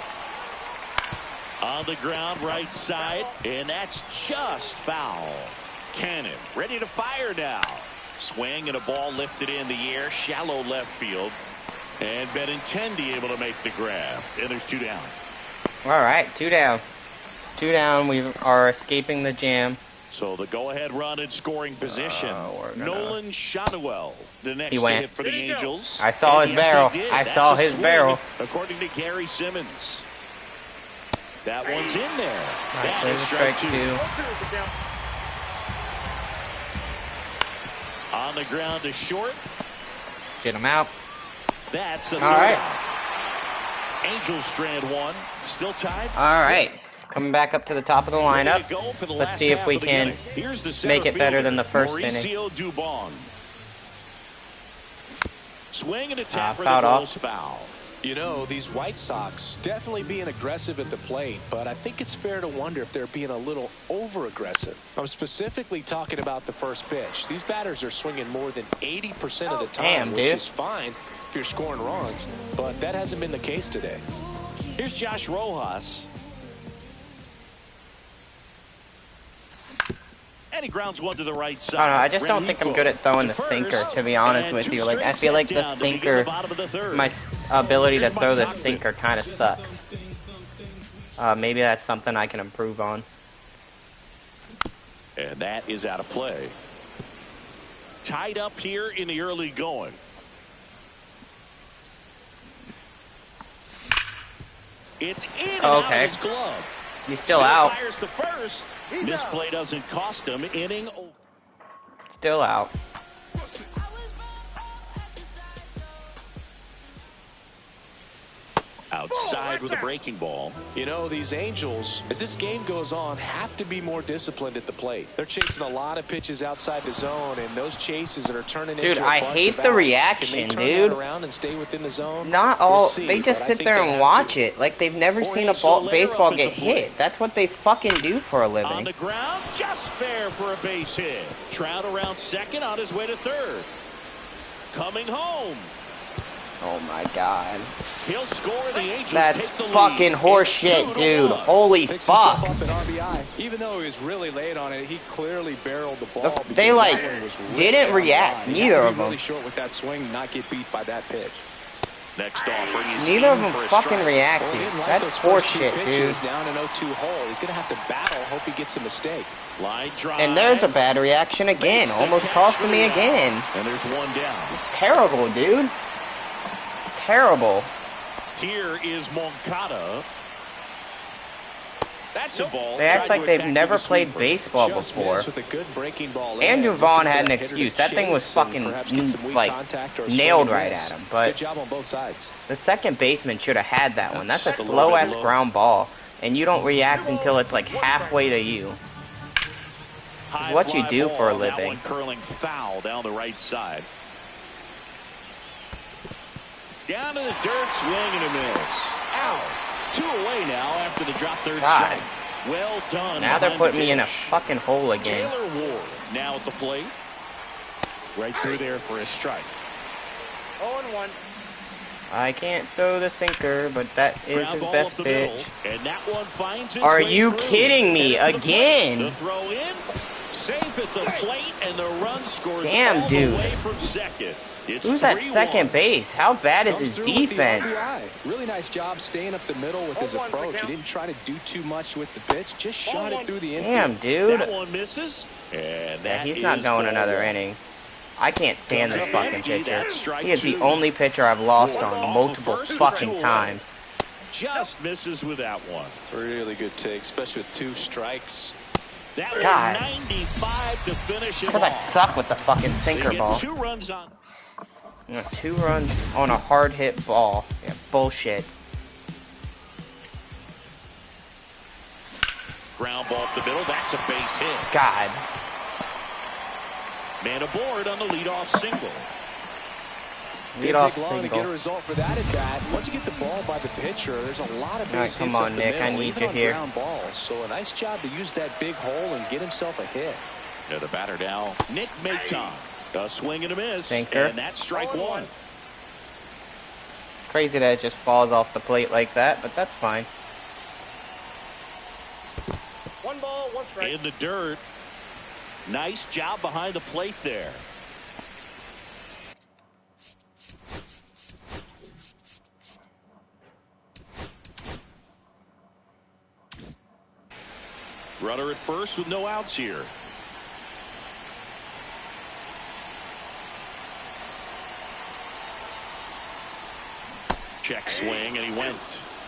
On the ground, right side, and that's just foul. Cannon ready to fire now. Swing and a ball lifted in the air, shallow left field. And Benintendi able to make the grab. And there's 2 down. All right, 2 down. 2 down. We are escaping the jam. So the go-ahead run in scoring position. Nolan Shotwell, the next hit for the Angels. I saw his barrel. I saw his barrel. According to Gary Simmons. That one's in there. That is strike 2. On the ground to short. Get him out. That's the all right. Angels strand 1. Still tied. All right. Coming back up to the top of the lineup. Let's see if we can make it better than the first inning. Dubon. Swing and a tap foul. You know, these White Sox definitely being aggressive at the plate, but I think it's fair to wonder if they're being a little over-aggressive. I'm specifically talking about the first pitch. These batters are swinging more than 80% of the time, which is fine if you're scoring runs, but that hasn't been the case today. Here's Josh Rojas. And he grounds one to the right side. I don't know, I just don't think I'm good at throwing the sinker, to be honest with you. Like, I feel like the sinker, my ability to throw the sinker kind of sucks. Maybe that's something I can improve on. And that is out of play. Tied up here in the early going. It's in and out of his glove. He's still out. Fires to first. This play doesn't cost him. Inning. Still out. Outside with a breaking ball. You know, these Angels, as this game goes on, have to be more disciplined at the plate. They're chasing a lot of pitches outside the zone, and those chases are turning into a bunch of outs. Dude, I hate the reaction, Can they turn that around and stay within the zone? Not all. They just sit there and watch it. Like, they've never seen a baseball get hit. That's what they fucking do for a living. On the ground, just fair for a base hit. Trout around second, on his way to third. Coming home. Oh my God. He'll score. The Angels That's take the fucking horseshit, dude. Holy fuck. Even though he was really late on it, he clearly barreled the ball. They like didn't react. Neither of them. Really short with that swing, not get beat by that pitch. Next offering. Neither of them fucking reacted. That's horseshit, dude. Down an 0-2 hole. He's gonna have to battle. Hope he gets a mistake. Line drive. And there's a bad reaction again. Almost costing me again. And there's one down. Terrible, dude. Terrible. Here is Moncada. That's a ball. They act like they've never played baseball before. Andrew Vaughn had an excuse. That thing was fucking like nailed right at him. But the second baseman should have had that one. That's a slow ass ground ball, and you don't react until it's like halfway to you. It's what you do for a living. That one curling foul down the right side. Down to the dirt, swing and a miss. Ow. 2 away now after the drop third strike. Well done. Now they're putting me in a fucking hole again. Taylor Ward now at the plate. Right through there for a strike. 0-1. I can't throw the sinker, but that is his best pitch. And that one finds its Are way you through. kidding me again? The throw in, safe at the plate, and the run scores Damn, all dude. the way from second. It's Who's at 3-1. second base? How bad is his defense? Really nice job staying up the middle with his approach. He didn't try to do too much with the pitch. Just shot it through the infield. Damn, dude. That one misses. And that He's not going another inning. I can't stand this fucking pitcher. That's strike He is the 2. only pitcher I've lost on Off multiple the first, fucking 2 away. times. Just misses with that one. Really good take, especially with 2 strikes. That God. 95 to finish it Because I off. suck with the fucking They sinker get ball. 2 runs on. 2 runs on a hard hit ball. Yeah, bullshit. Ground ball up the middle. That's a base hit. God. Man aboard on the leadoff single. Didn't take long to get a result for that at bat. Once you get the ball by the pitcher, there's a lot of base come hits on, up the Nick, I middle, need even you on here. ground balls. So a nice job to use that big hole and get himself a hit. The batter now, Nick Maton. A swing and a miss. Sinker. And that's strike one. Crazy that it just falls off the plate like that, but that's fine. 1 ball, 1 strike. In the dirt. Nice job behind the plate there. Runner at first with no outs here. Check swing, and he went.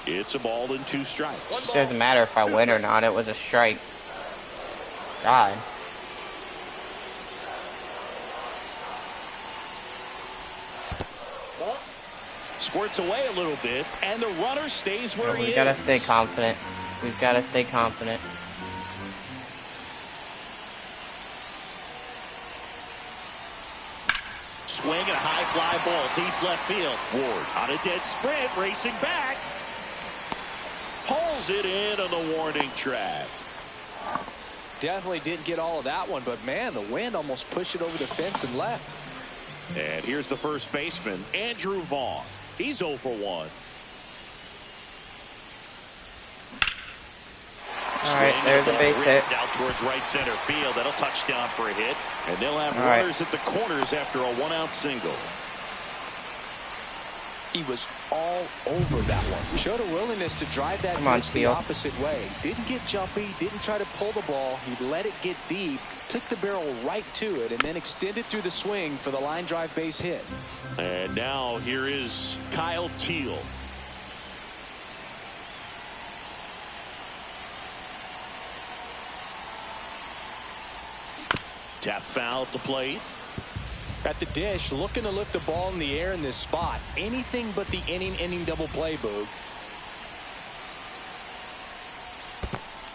It's a ball and 2 strikes. It doesn't matter if I win or not. It was a strike. God. Squirts away a little bit, and the runner stays where he is. We gotta stay confident. We've gotta stay confident. Swing and a high fly ball, deep left field. Ward on a dead sprint, racing back. Pulls it in on the warning track. Definitely didn't get all of that one, but man, the wind almost pushed it over the fence and left. And here's the first baseman, Andrew Vaughn. He's 0 for 1. All right, there's a base hit. Out towards right center field. That'll touch down for a hit. And they'll have runners at the corners after a 1-out single. He was all over that one. Showed a willingness to drive that pitch the opposite way. Didn't get jumpy, didn't try to pull the ball. He let it get deep, took the barrel right to it, and then extended through the swing for the line drive base hit. And now here is Kyle Teel. Tap foul at the plate. At the dish, looking to lift the ball in the air in this spot. Anything but the inning double play, Boog.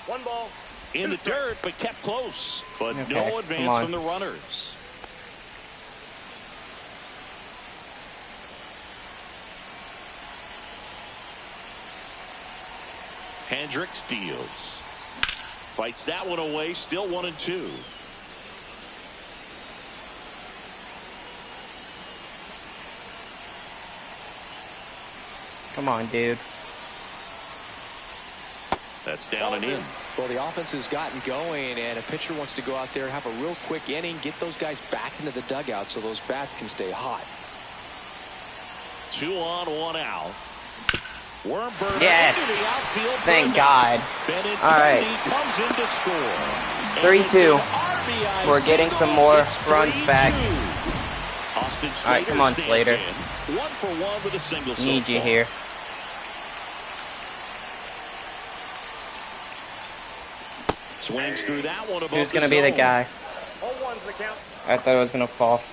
1 ball. In the dirt, but kept close. But no advance from the runners. Hendricks deals. Fights that one away. Still 1-2. Come on, dude. That's down and in. Well, the offense has gotten going, and a pitcher wants to go out there, have a real quick inning, get those guys back into the dugout so those bats can stay hot. 2 on, 1 out. Wormburger yes. into the outfield. Thank God. All right. Comes in to score. 3-2. We're getting some more runs back. All right, come on, Slater. 1 for 1 with a single. Need you here. Swings through that one. Who's gonna be the guy? 0-1's the count. I thought it was gonna fall.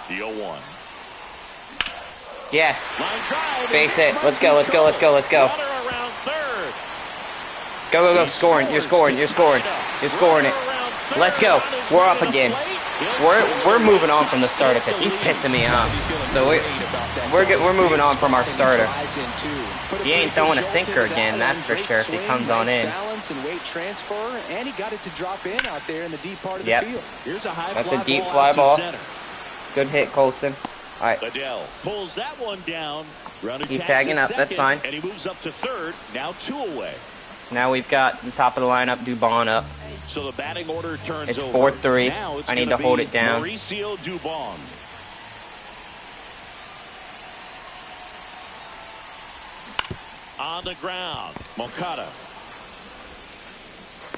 The 0-1. Yes. Line drive. Base hit. Let's go. Let's go. Let's go. Let's go. Runner around third. Go, go, go. Scoring. You're scoring. You're scoring. You're scoring it. Let's go. We're up again. We're moving on from the starter because he's pissing me off. So we're moving on from our starter. He ain't throwing a sinker again, that's for sure, if he comes on in. Balance and weight transfer, and he got it to drop in out there in the deep part of the field. Here's a high That's a deep fly ball. Good hit, Colson. All right. Adele pulls that one down. He's tagging up. That's fine. And he moves up to third. Now 2 away. Now we've got the top of the lineup, Dubon up. So the batting order turns it's over. 4-3. I need to hold it down. Mauricio Dubon. On the ground, Moncada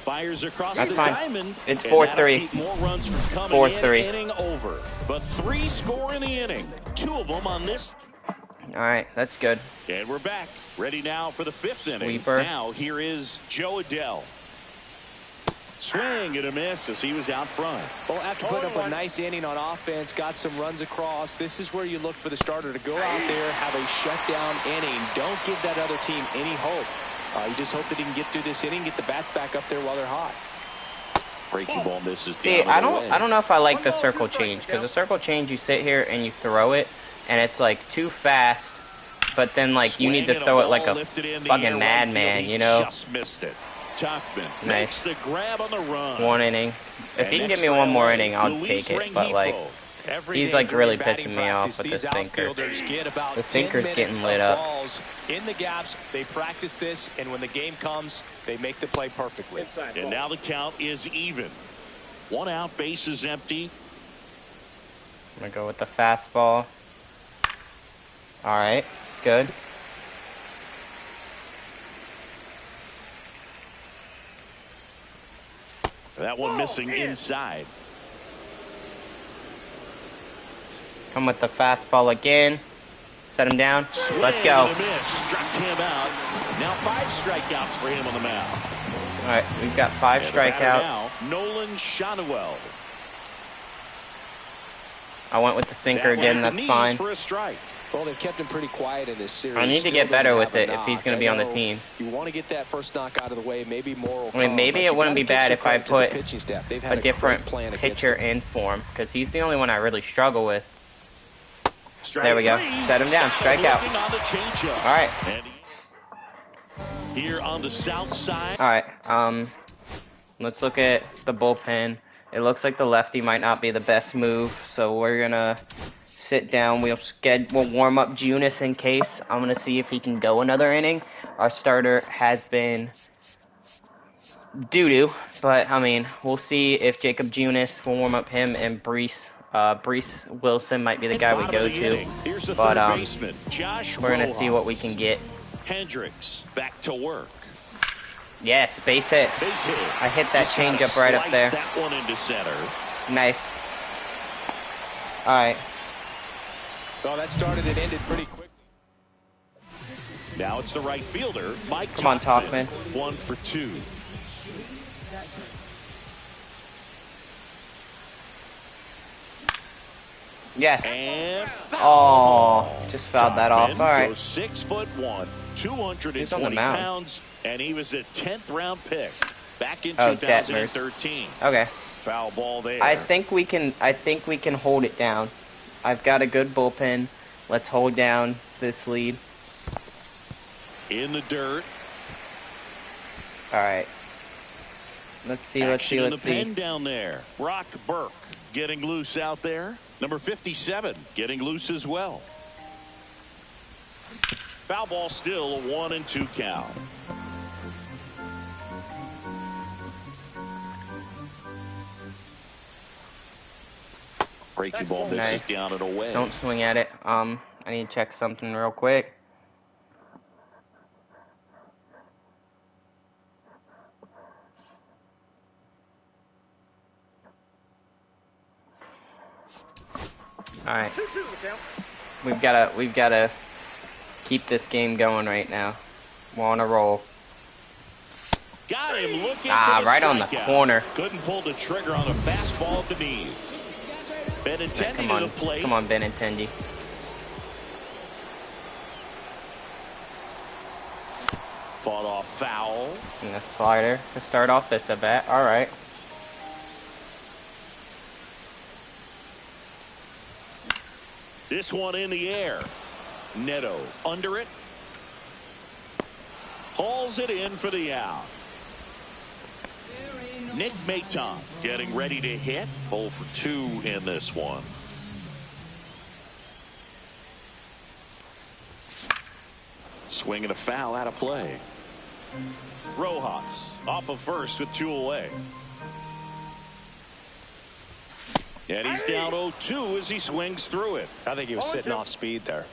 fires across That's the fine. diamond. It's 4-3. More runs from coming 4-3. Inning over, but 3 score in the inning. 2 of them on this. All right, that's good. And we're back, ready now for the 5th inning. Weeper. Now here is Joe Adele. Swing and a miss as he was out front. Well, after putting up a nice inning on offense, got some runs across, this is where you look for the starter to go out there, have a shutdown inning. Don't give that other team any hope. You just hope that he can get through this inning, get the bats back up there while they're hot. Breaking ball misses down. See, I don't know if I like the circle change, because the circle change, you sit here and you throw it, and it's like too fast, but then like you need to throw it like a fucking madman, you know? Just missed it. Tauchman Nice. makes the grab on the run. 1 inning. If he can give me 1 more inning, I'll take it. But like, he's like really pissing me off with the sinker. The sinker's getting lit up. In the gaps, they practice this, and when the game comes, they make the play perfectly. And now the count is even. 1 out, base is empty. I'm gonna go with the fastball. All right, good. That one missing inside. Come with the fastball again. Set him down. Let's go. Struck him out. Now 5 strikeouts for him on the mound. All right, we've got 5 strikeouts. Now, Nolan Schanuel. I went with the sinker again. That's fine. For a strike. Well, they've kept him pretty quiet in this series. I need to get better with it if he's going to be on the team. You want to get that first knock out of the way. Maybe more will come. I mean, maybe it wouldn't be bad if I put a different pitcher in for him, because he's the only one I really struggle with. There we go. Set him down. Strike out. All right. Here on the south side. All right. Let's look at the bullpen. It looks like the lefty might not be the best move, so we're gonna sit down. We'll warm up Junis in case. I'm gonna see if he can go another inning. Our starter has been doo-doo, but I mean, we'll see if Jacob Junis will warm up him, and Brees Wilson might be the guy we go to. But we're gonna see what we can get. Hendricks back to work. Yes, base hit. I hit that changeup right up there. That one into center. Nice. All right. Well, that started and ended pretty quickly. Now it's the right fielder, Mike. Come on, Tauchman. 1 for 2. Yes. And just fouled that off. All right. 6'1", 220 pounds, and he was a 10th round pick back in 2013. Okay. Foul ball there. I think we can hold it down. I've got a good bullpen. Let's hold down this lead. In the dirt. All right. Let's see. Action in the pen down there. Brock Burke getting loose out there. Number 57 getting loose as well. Foul ball, still a 1-2 count. Breaking ball misses down and away. Don't swing at it. I need to check something real quick. All right. We've gotta keep this game going right now. We're on a roll. Got him looking right on the corner. Couldn't pull the trigger on a fastball at the knees. Benintendi to the plate. Come on, Benintendi. Fought off foul. And the slider to start off this at bat. All right. This one in the air. Neto under it. Hauls it in for the out. Nick Maton getting ready to hit. 0 for 2 in this one. Swing and a foul out of play. Rojas off of first with 2 away. And he's down 0-2 as he swings through it. I think he was sitting off speed there.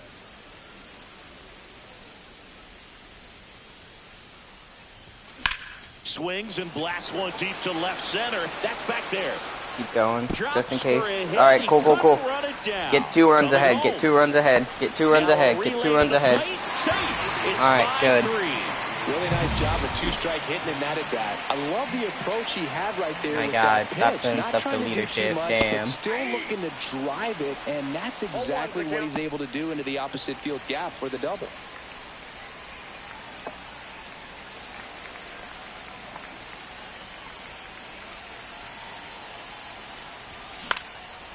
Swings and blasts one deep to left center. That's back there. Keep going, just in case. All right, cool. Get 2 runs ahead. Get 2 runs ahead. Get 2 runs ahead. Get 2 runs ahead. All right, good. Really nice job of 2-strike hitting in that at bat. I love the approach he had right there. My God, stop saying stuff to leadership. Damn. But still looking to drive it, and that's exactly what he's able to do into the opposite field gap for the double.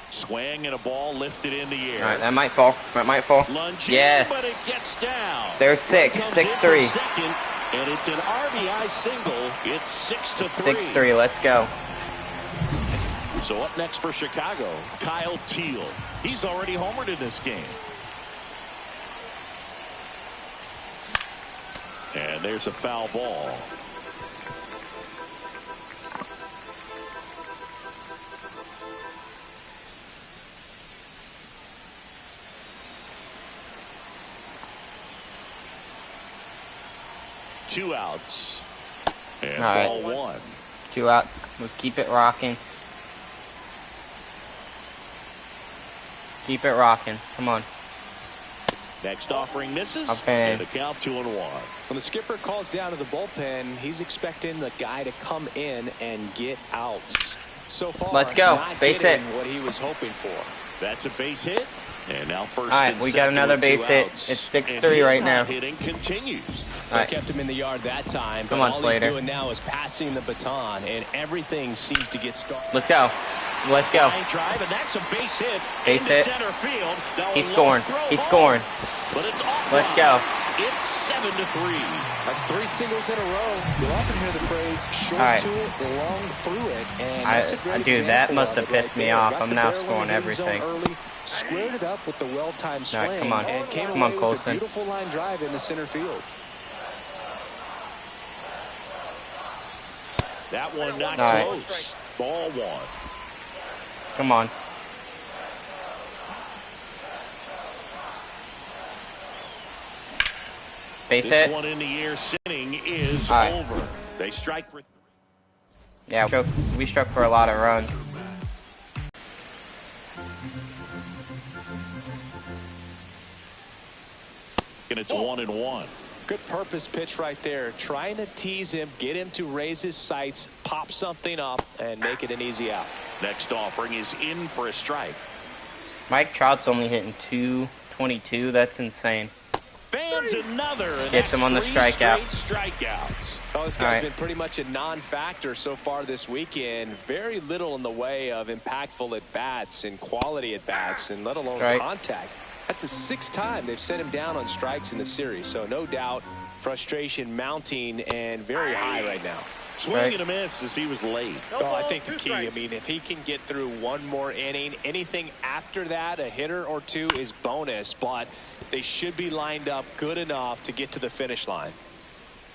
Swing and a ball lifted in the air. All right, that might fall. Lunging, yes. But it gets down. There's 6. 6-3. And it's an RBI single. It's 6-3. 6-3. Let's go. So up next for Chicago, Kyle Teel. He's already homered in this game. And there's a foul ball. Two outs. And ball one. 2 outs. Let's keep it rocking. Keep it rocking. Come on. Next offering misses. Okay. And the count 2-1. When the skipper calls down to the bullpen, he's expecting the guy to come in and get outs. So far, let's go. Base hit. What he was hoping for. That's a base hit. And now first. All right, we got another base hit. It's 6-3 right now. Hitting continues. They kept him in the yard that time. Come but on, all he's Slater. doing now is passing the baton, and everything seems to get started. Let's go. Let's go. Drive, and that's a base hit. Base hit. Center field. Now He's scoring. He's scoring. But it's off. Let's go. It's 7-3. That's 3 singles in a row. You'll often hear the phrase short to it, long through it. And that's a great dude, that example must of have it right pissed me there. off. Got I'm the now barrel scoring in the hit zone everything. early, squared it up with the well-timed swing. All right, come on. And came Come on, away with a Colson. beautiful line drive into center field. That one not All close. Ball one. Come on. Base This hit. one in the air sitting is All right. over. They strike for. Yeah, we struck for a lot of runs. And it's 1-1. Good purpose pitch right there. Trying to tease him, get him to raise his sights, pop something up, and make it an easy out. Next offering is in for a strike. Mike Trout's only hitting 222. That's insane. Fans another. And Gets him on the strikeout. Strikeouts. Oh, this guy's been pretty much a non-factor so far this weekend. Very little in the way of impactful at-bats and quality at-bats, and let alone contact. That's the 6th time they've sent him down on strikes in the series. So no doubt frustration mounting and very high right now. Swing and a miss as he was late. Oh, I think the key, I mean, if he can get through one more inning, anything after that, a hitter or two is bonus, but they should be lined up good enough to get to the finish line.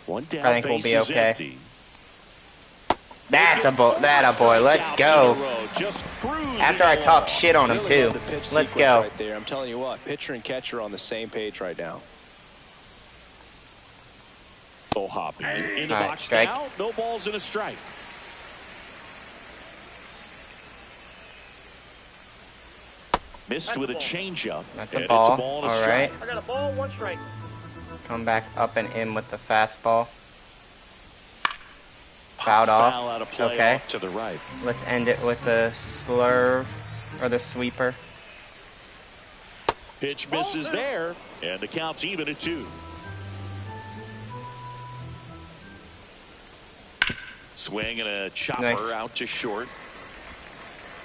One down. I think we'll be okay. That's a boy. Let's go. After I talk shit on him too. Let's go. Right there. I'm telling you what, pitcher and catcher are on the same page right now. Oh, hopping in the box strike. now. No balls and a strike. Missed with a changeup. That's a ball. And all right. I got a ball, 1 strike. Come back up and in with the fastball. Fouled off. Foul out of play Okay. off to the right. Let's end it with the slurve or the sweeper. Pitch misses there, and the count's even at 2. Swing and a chopper out to short.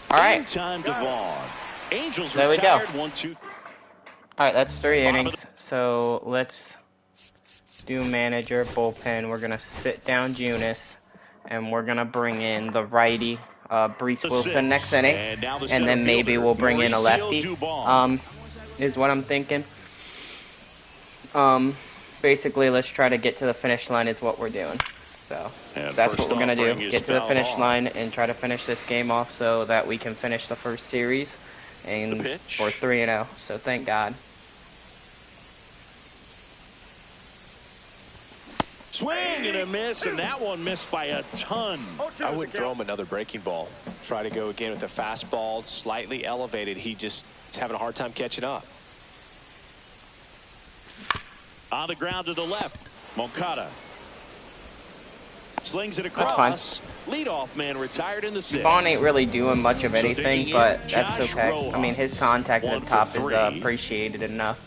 All right. Time to Vaughn. Angels There we go. retired 1-2. All right, that's 3 innings. So let's do manager, bullpen. We're gonna sit down Junis, and we're gonna bring in the righty, Brees Wilson next inning, and then maybe we'll bring in a lefty. Is what I'm thinking. Basically, let's try to get to the finish line. Is what we're doing. So that's what we're gonna do. Get to the finish line and try to finish this game off so that we can finish the first series. And we're 3-0. So thank God. Swing and a miss, and that one missed by a ton. I wouldn't throw him another breaking ball. Try to go again with the fastball, slightly elevated. He just is having a hard time catching up. On the ground to the left, Moncada. Slings it across. Leadoff man retired in the 6th. Vaughn ain't really doing much of anything, but that's okay. I mean, his contact at the top is appreciated enough.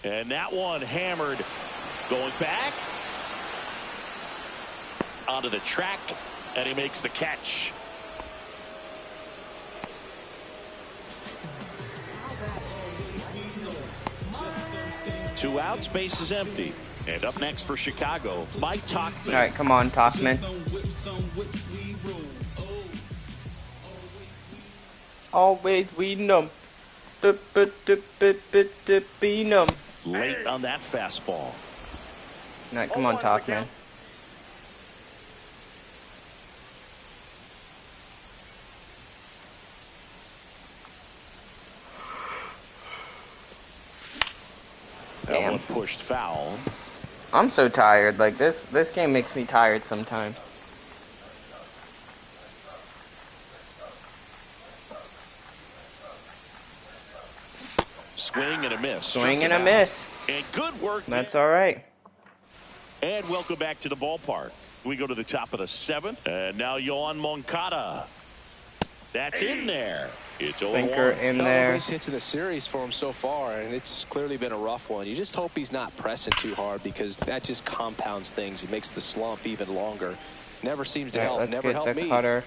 And that one hammered. Going back. Onto the track, and he makes the catch. 2 outs, base is empty. And up next for Chicago, Mike Tauchman. All right, come on, Tauchman. Always we numb. Be numb. Late on that fastball. All right, come on, Tauchman. That one pushed foul. I'm so tired. Like this game makes me tired sometimes. Swing and a miss. Swing and a miss. And good work. That's all right. And welcome back to the ballpark. We go to the top of the 7th. And now Yoan Moncada. That's in there. It's Sinker in there. Base hits in the series for him so far, and it's clearly been a rough one. You just hope he's not pressing too hard, because that just compounds things. It makes the slump even longer. Never seems to help. Never helped me. Cutter.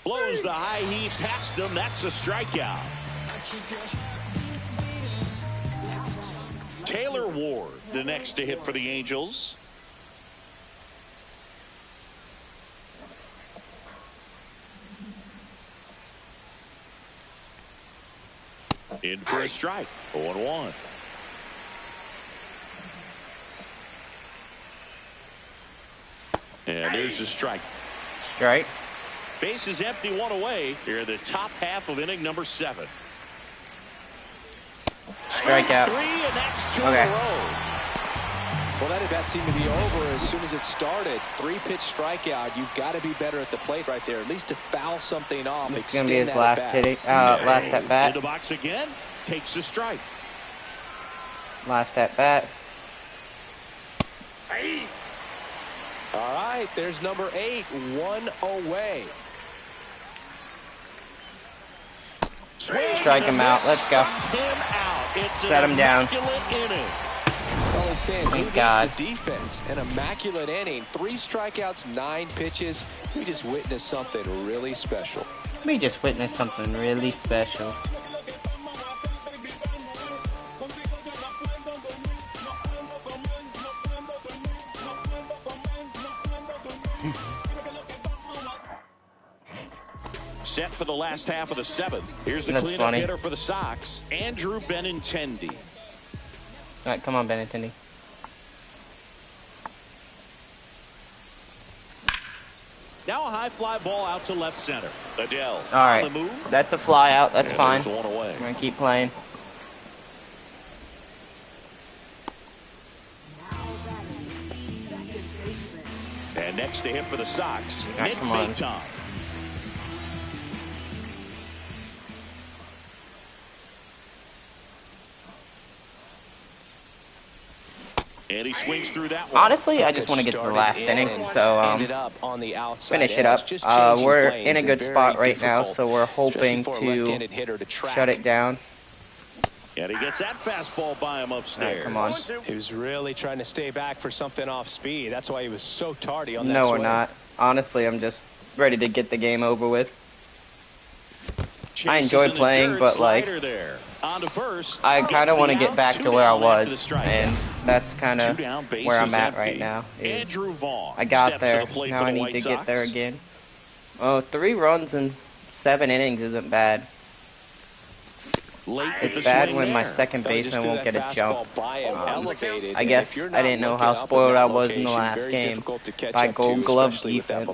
Blows the high heat past him. That's a strikeout. Taylor Ward, the next to hit for the Angels. In for a strike. 0-1. And there's the strike. Strike. Base is empty, 1 away. Here in the top half of inning number 7. Strikeout. 3, and that's 2 in a row. Well, that at bat seemed to be over as soon as it started. 3-pitch strikeout. You've got to be better at the plate right there, at least to foul something off. It's going to be his last last at bat. In the box again, takes the strike. Last at bat. All right, there's number 8, 1 away. Strike him out. Let's go. Set him down. Well, he's saying he needs the defense. An immaculate inning. 3 strikeouts, 9 pitches. We just witnessed something really special. We just witnessed something really special. Set for the last half of the 7th. Here's the cleanup hitter for the Sox, Andrew Benintendi. All right, come on, Benintendi. Now a high fly ball out to left center. Adele. All right, on the move. That's a fly out. That's fine. One away. We're gonna keep playing. And next to him for the Sox, Nick come on. Maton. And he swings through that one. Honestly, I just want to get to the last inning, so finish it up. We're in a good spot right now, so we're hoping to shut it down. And he gets that fastball by him upstairs. Right, come on. He was really trying to stay back for something off speed. That's why he was so tardy on that No, swing. we're not. Honestly, I'm just ready to get the game over with. I enjoy playing, but like, I kind of want to get back to where I was, and that's kind of where I'm at right now. I got there. Now I need to get there again. Oh, 3 runs in 7 innings isn't bad. It's bad when my second baseman won't get a jump. I guess I didn't know how spoiled I was in the last game by Gold Glove defense.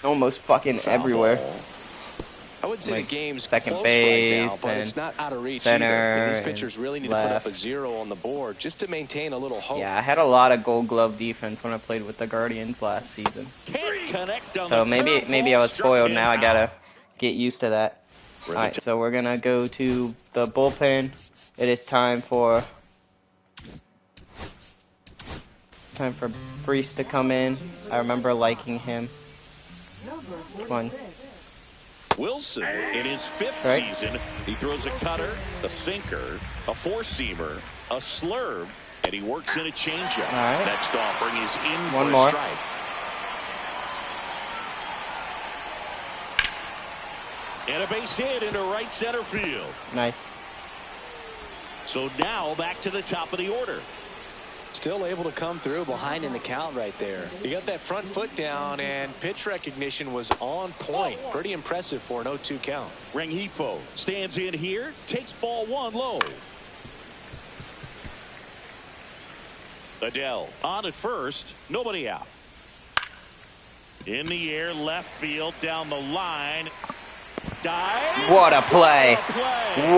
Almost fucking everywhere. I would say like the game's second base right now, base but and it's not out of reach center. either. These pitchers really need to put up a 0 on the board just to maintain a little hope. Yeah, I had a lot of Gold Glove defense when I played with the Guardians last season. So maybe I was spoiled. Now I gotta get used to that. All right, so we're gonna go to the bullpen. It is time for Brees to come in. I remember liking him. Come on. Wilson, in his 5th season, he throws a cutter, a sinker, a 4-seamer, a slurve, and he works in a changeup. Right. Next offering is in One for more. a strike. And a base hit into right center field. Nice. So now back to the top of the order. Still able to come through behind in the count right there. He got that front foot down, and pitch recognition was on point. Pretty impressive for an 0-2 count. Rengifo stands in here, takes ball 1 low. Adele on at first, nobody out. In the air, left field, down the line. Dives. What a play.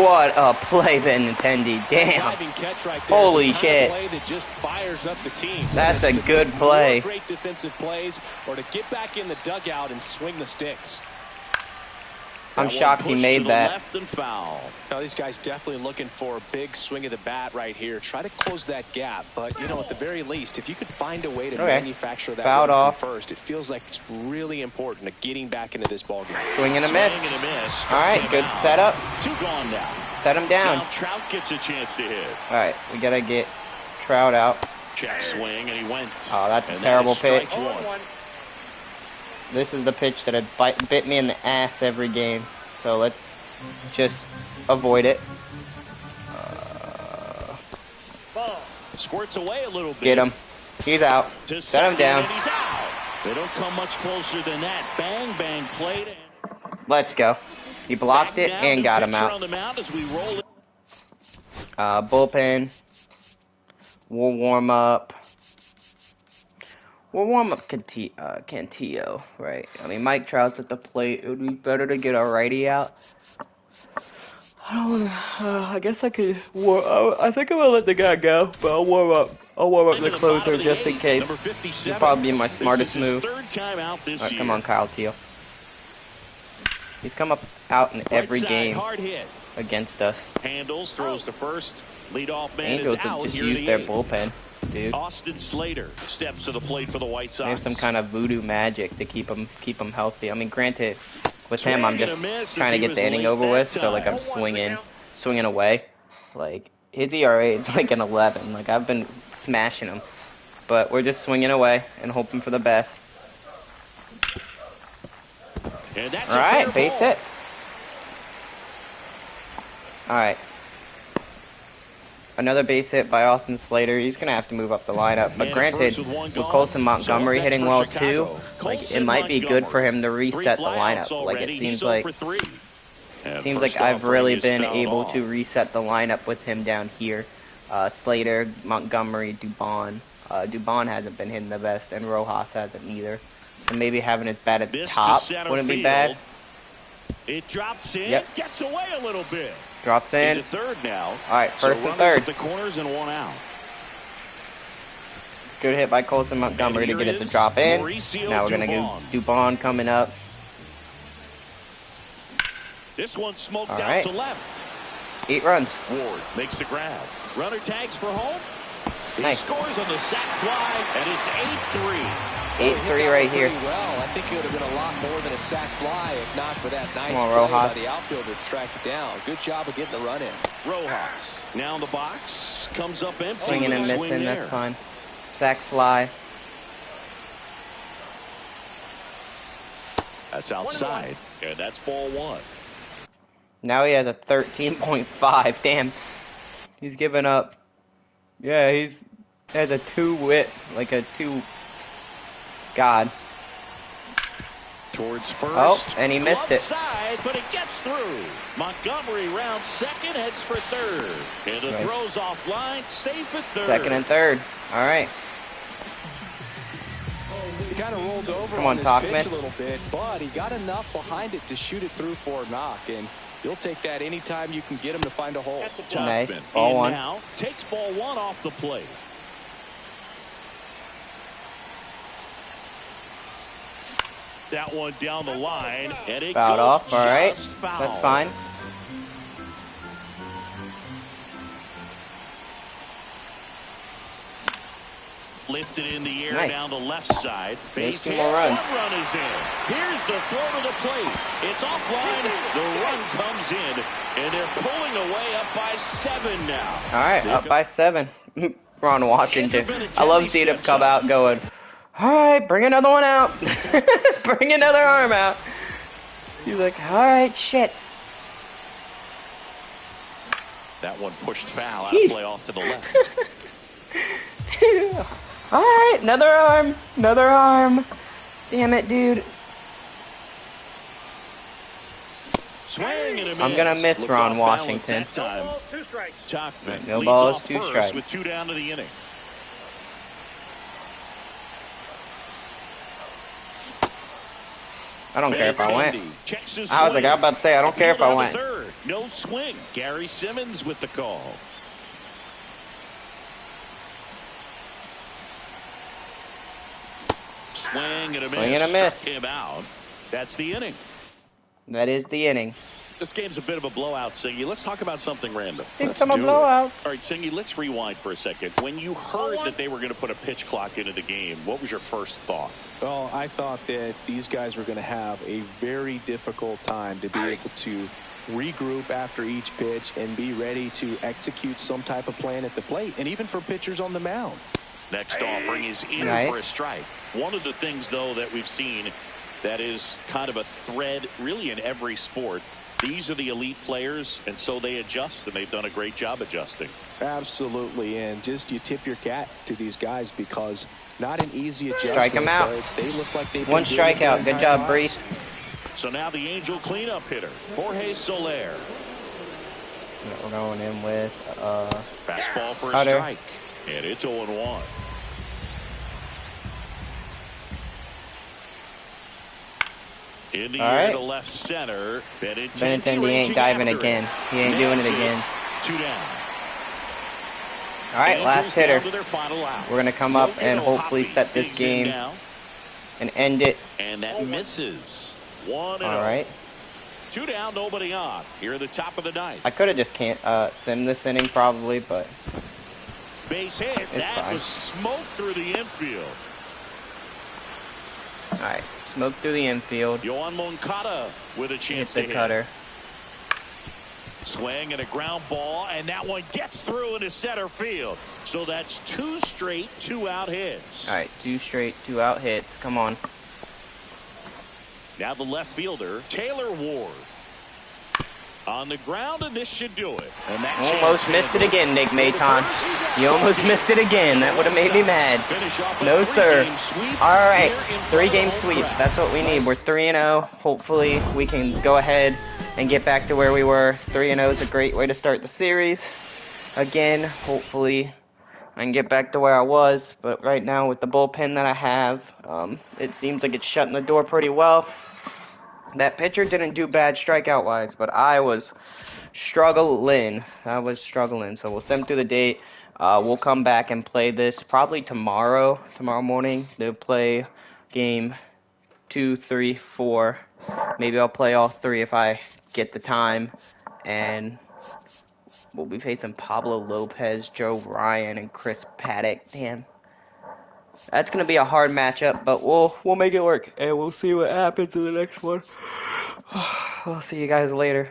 What a play, Benintendi. Damn. Right, holy shit. Play that just fires up the team. That's a good play. Great defensive plays, or to get back in the dugout and swing the sticks. I'm shocked he made that. Left and foul. Now these guys definitely looking for a big swing of the bat right here. Try to close that gap, but you know, at the very least, if you could find a way to manufacture that fouled off first, it feels like it's really important to getting back into this ball game. Swing and a miss. All right, good setup. 2 gone now. Set him down. Now Trout gets a chance to hit. All right, we gotta get Trout out. Check swing, and he went. Oh, that's a terrible pitch. 0-1. This is the pitch that had bit me in the ass every game. So let's just avoid it. Ball. Squirts away a little bit. Get him. He's out. Set him down. He's out. They don't come much closer than that. Bang, bang, played. Let's go. He blocked it and got him out. Bullpen. We'll warm up. We'll warm up Cantillo, right? I mean, Mike Trout's at the plate. It would be better to get a righty out. I guess I could. I think I'm gonna let the guy go, but I'll warm up. I'll warm up the closer just in case. This will probably be my smartest move. Right, come on, Kyle Teel. He's come out in every game against us. Handles, throws to first. Leadoff man Angels is out. just use their bullpen, dude. Austin Slater steps to the plate for the White Sox. They have some kind of voodoo magic to keep him healthy. I mean, granted, with him, I'm just trying to get the inning over with, so like I'm swinging away. Like his ERA is like an 11. Like I've been smashing him, but we're just swinging away and hoping for the best. And that's all right, base hit. All right. Another base hit by Austin Slater. He's going to have to move up the lineup. But granted, with Colson Montgomery hitting well too, like it might be good for him to reset the lineup. Like it seems like I've really been able to reset the lineup with him down here. Slater, Montgomery, Dubon. Dubon hasn't been hitting the best, and Rojas hasn't either. So maybe having his bat at the top wouldn't be bad. It drops in, gets away a little bit. Drops in. Into third now. All right, first and third. The corners and 1 out. Good hit by Colson Montgomery to get it to drop in. Now we're going to get Dubon coming up. This one smoked out to left. 8 runs. Ward makes the grab. Runner tags for home. Nice. He scores on the sac fly, and it's 8-3. 8-3 right here. Well, I think it would have been a lot more than a sac fly if not for that nice play by the outfielder to track it down. Good job of getting the run in. Rojas now in the box, comes up empty. Swinging and missing, that's fine. Sac fly. That's outside, and that's ball 1. Now he has a 13.5. Damn. He's given up. Yeah, he has a 2-wit, like a 2. God. Towards first. Oh, and he missed it. Side, but it gets through. Montgomery rounds second, heads for third. And the throws offline, safe at third. Second and third. All right. He kind of rolled over Come on, his pitch a little bit, but he got enough behind it to shoot it through for a knock. And you'll take that anytime you can get him to find a hole. Nice. Ball 1. Now takes ball 1 off the plate. That one down the line, and it fouled goes off. All right, foul. that's fine. Lifted in the air down the left side. Base hit. One run is in. Here's the throw to the plate. It's offline. The run comes in, and they're pulling away up by 7 now. All right, up by 7. Ron Washington. I love seeing him come out going, all right, bring another one out. Bring another arm out. He's like, all right, shit. That one pushed foul out of play off to the left. All right, another arm. Another arm. Damn it, dude. Swing and a miss. I'm going to miss Ron Washington. No balls, 2 strikes. Tauchman no leads balls, off 2 first strikes. with 2 down to the inning. I don't care if I went. Checks his I was like, I was about to say, I don't care if I went. Third. No swing. Gary Simmons with the call. Swing and a miss. Swing and a miss. Struck him out. That's the inning. That is the inning. This game's a bit of a blowout, Singy. Let's talk about something random. It's a blowout. All right, Singy, let's rewind for a second. When you heard that they were going to put a pitch clock into the game, what was your first thought? Well, I thought that these guys were going to have a very difficult time to be able to regroup after each pitch and be ready to execute some type of plan at the plate, and even for pitchers on the mound. Next offering is in for a strike. One of the things, though, that we've seen that is kind of a thread really in every sport. These are the elite players, and so they adjust, and they've done a great job adjusting. Absolutely, and just you tip your cap to these guys because not an easy adjustment. Strike them out. They look like they've One been doing it strikeout. their Good job, entire lives. Brees. So now the Angel cleanup hitter, Jorge Soler. We're going in with Fastball for a Cutter. strike, and it's 0-1. In the air to left center, Benintendi ain't diving again. He ain't doing it again. 2 down. All right, last hitter. To their final out. We're gonna come up and hopefully set this game and end it. And that misses. 1-0. All right. 2 down, nobody on. Here at the top of the ninth. I could have just sim this inning probably, but Base hit. That fine. was smoke through the infield. all right. Smoke through the infield. Yohan Moncada with a chance Hit to the cutter. Swing and a ground ball, and that one gets through into center field. So that's 2 straight 2-out hits. All right, 2 straight 2-out hits. Come on. Now the left fielder, Taylor Ward. On the ground, and this should do it. And that Almost missed it again, Nick Maton. You almost missed it again. That would have made me mad. No, sir. All right, 3-game sweep. That's what we need. We're 3-0. Hopefully, we can go ahead and get back to where we were. 3-0 is a great way to start the series. Again, hopefully, I can get back to where I was. But right now, with the bullpen that I have, it seems like it's shutting the door pretty well. That pitcher didn't do bad strikeout-wise, but I was struggling. So we'll send through the date. We'll come back and play this probably tomorrow morning. They'll play game 2, 3, 4. Maybe I'll play all 3 if I get the time. And we'll be facing Pablo Lopez, Joe Ryan, and Chris Paddock. Damn. That's going to be a hard matchup, but we'll make it work. And we'll see what happens in the next one. We'll see you guys later.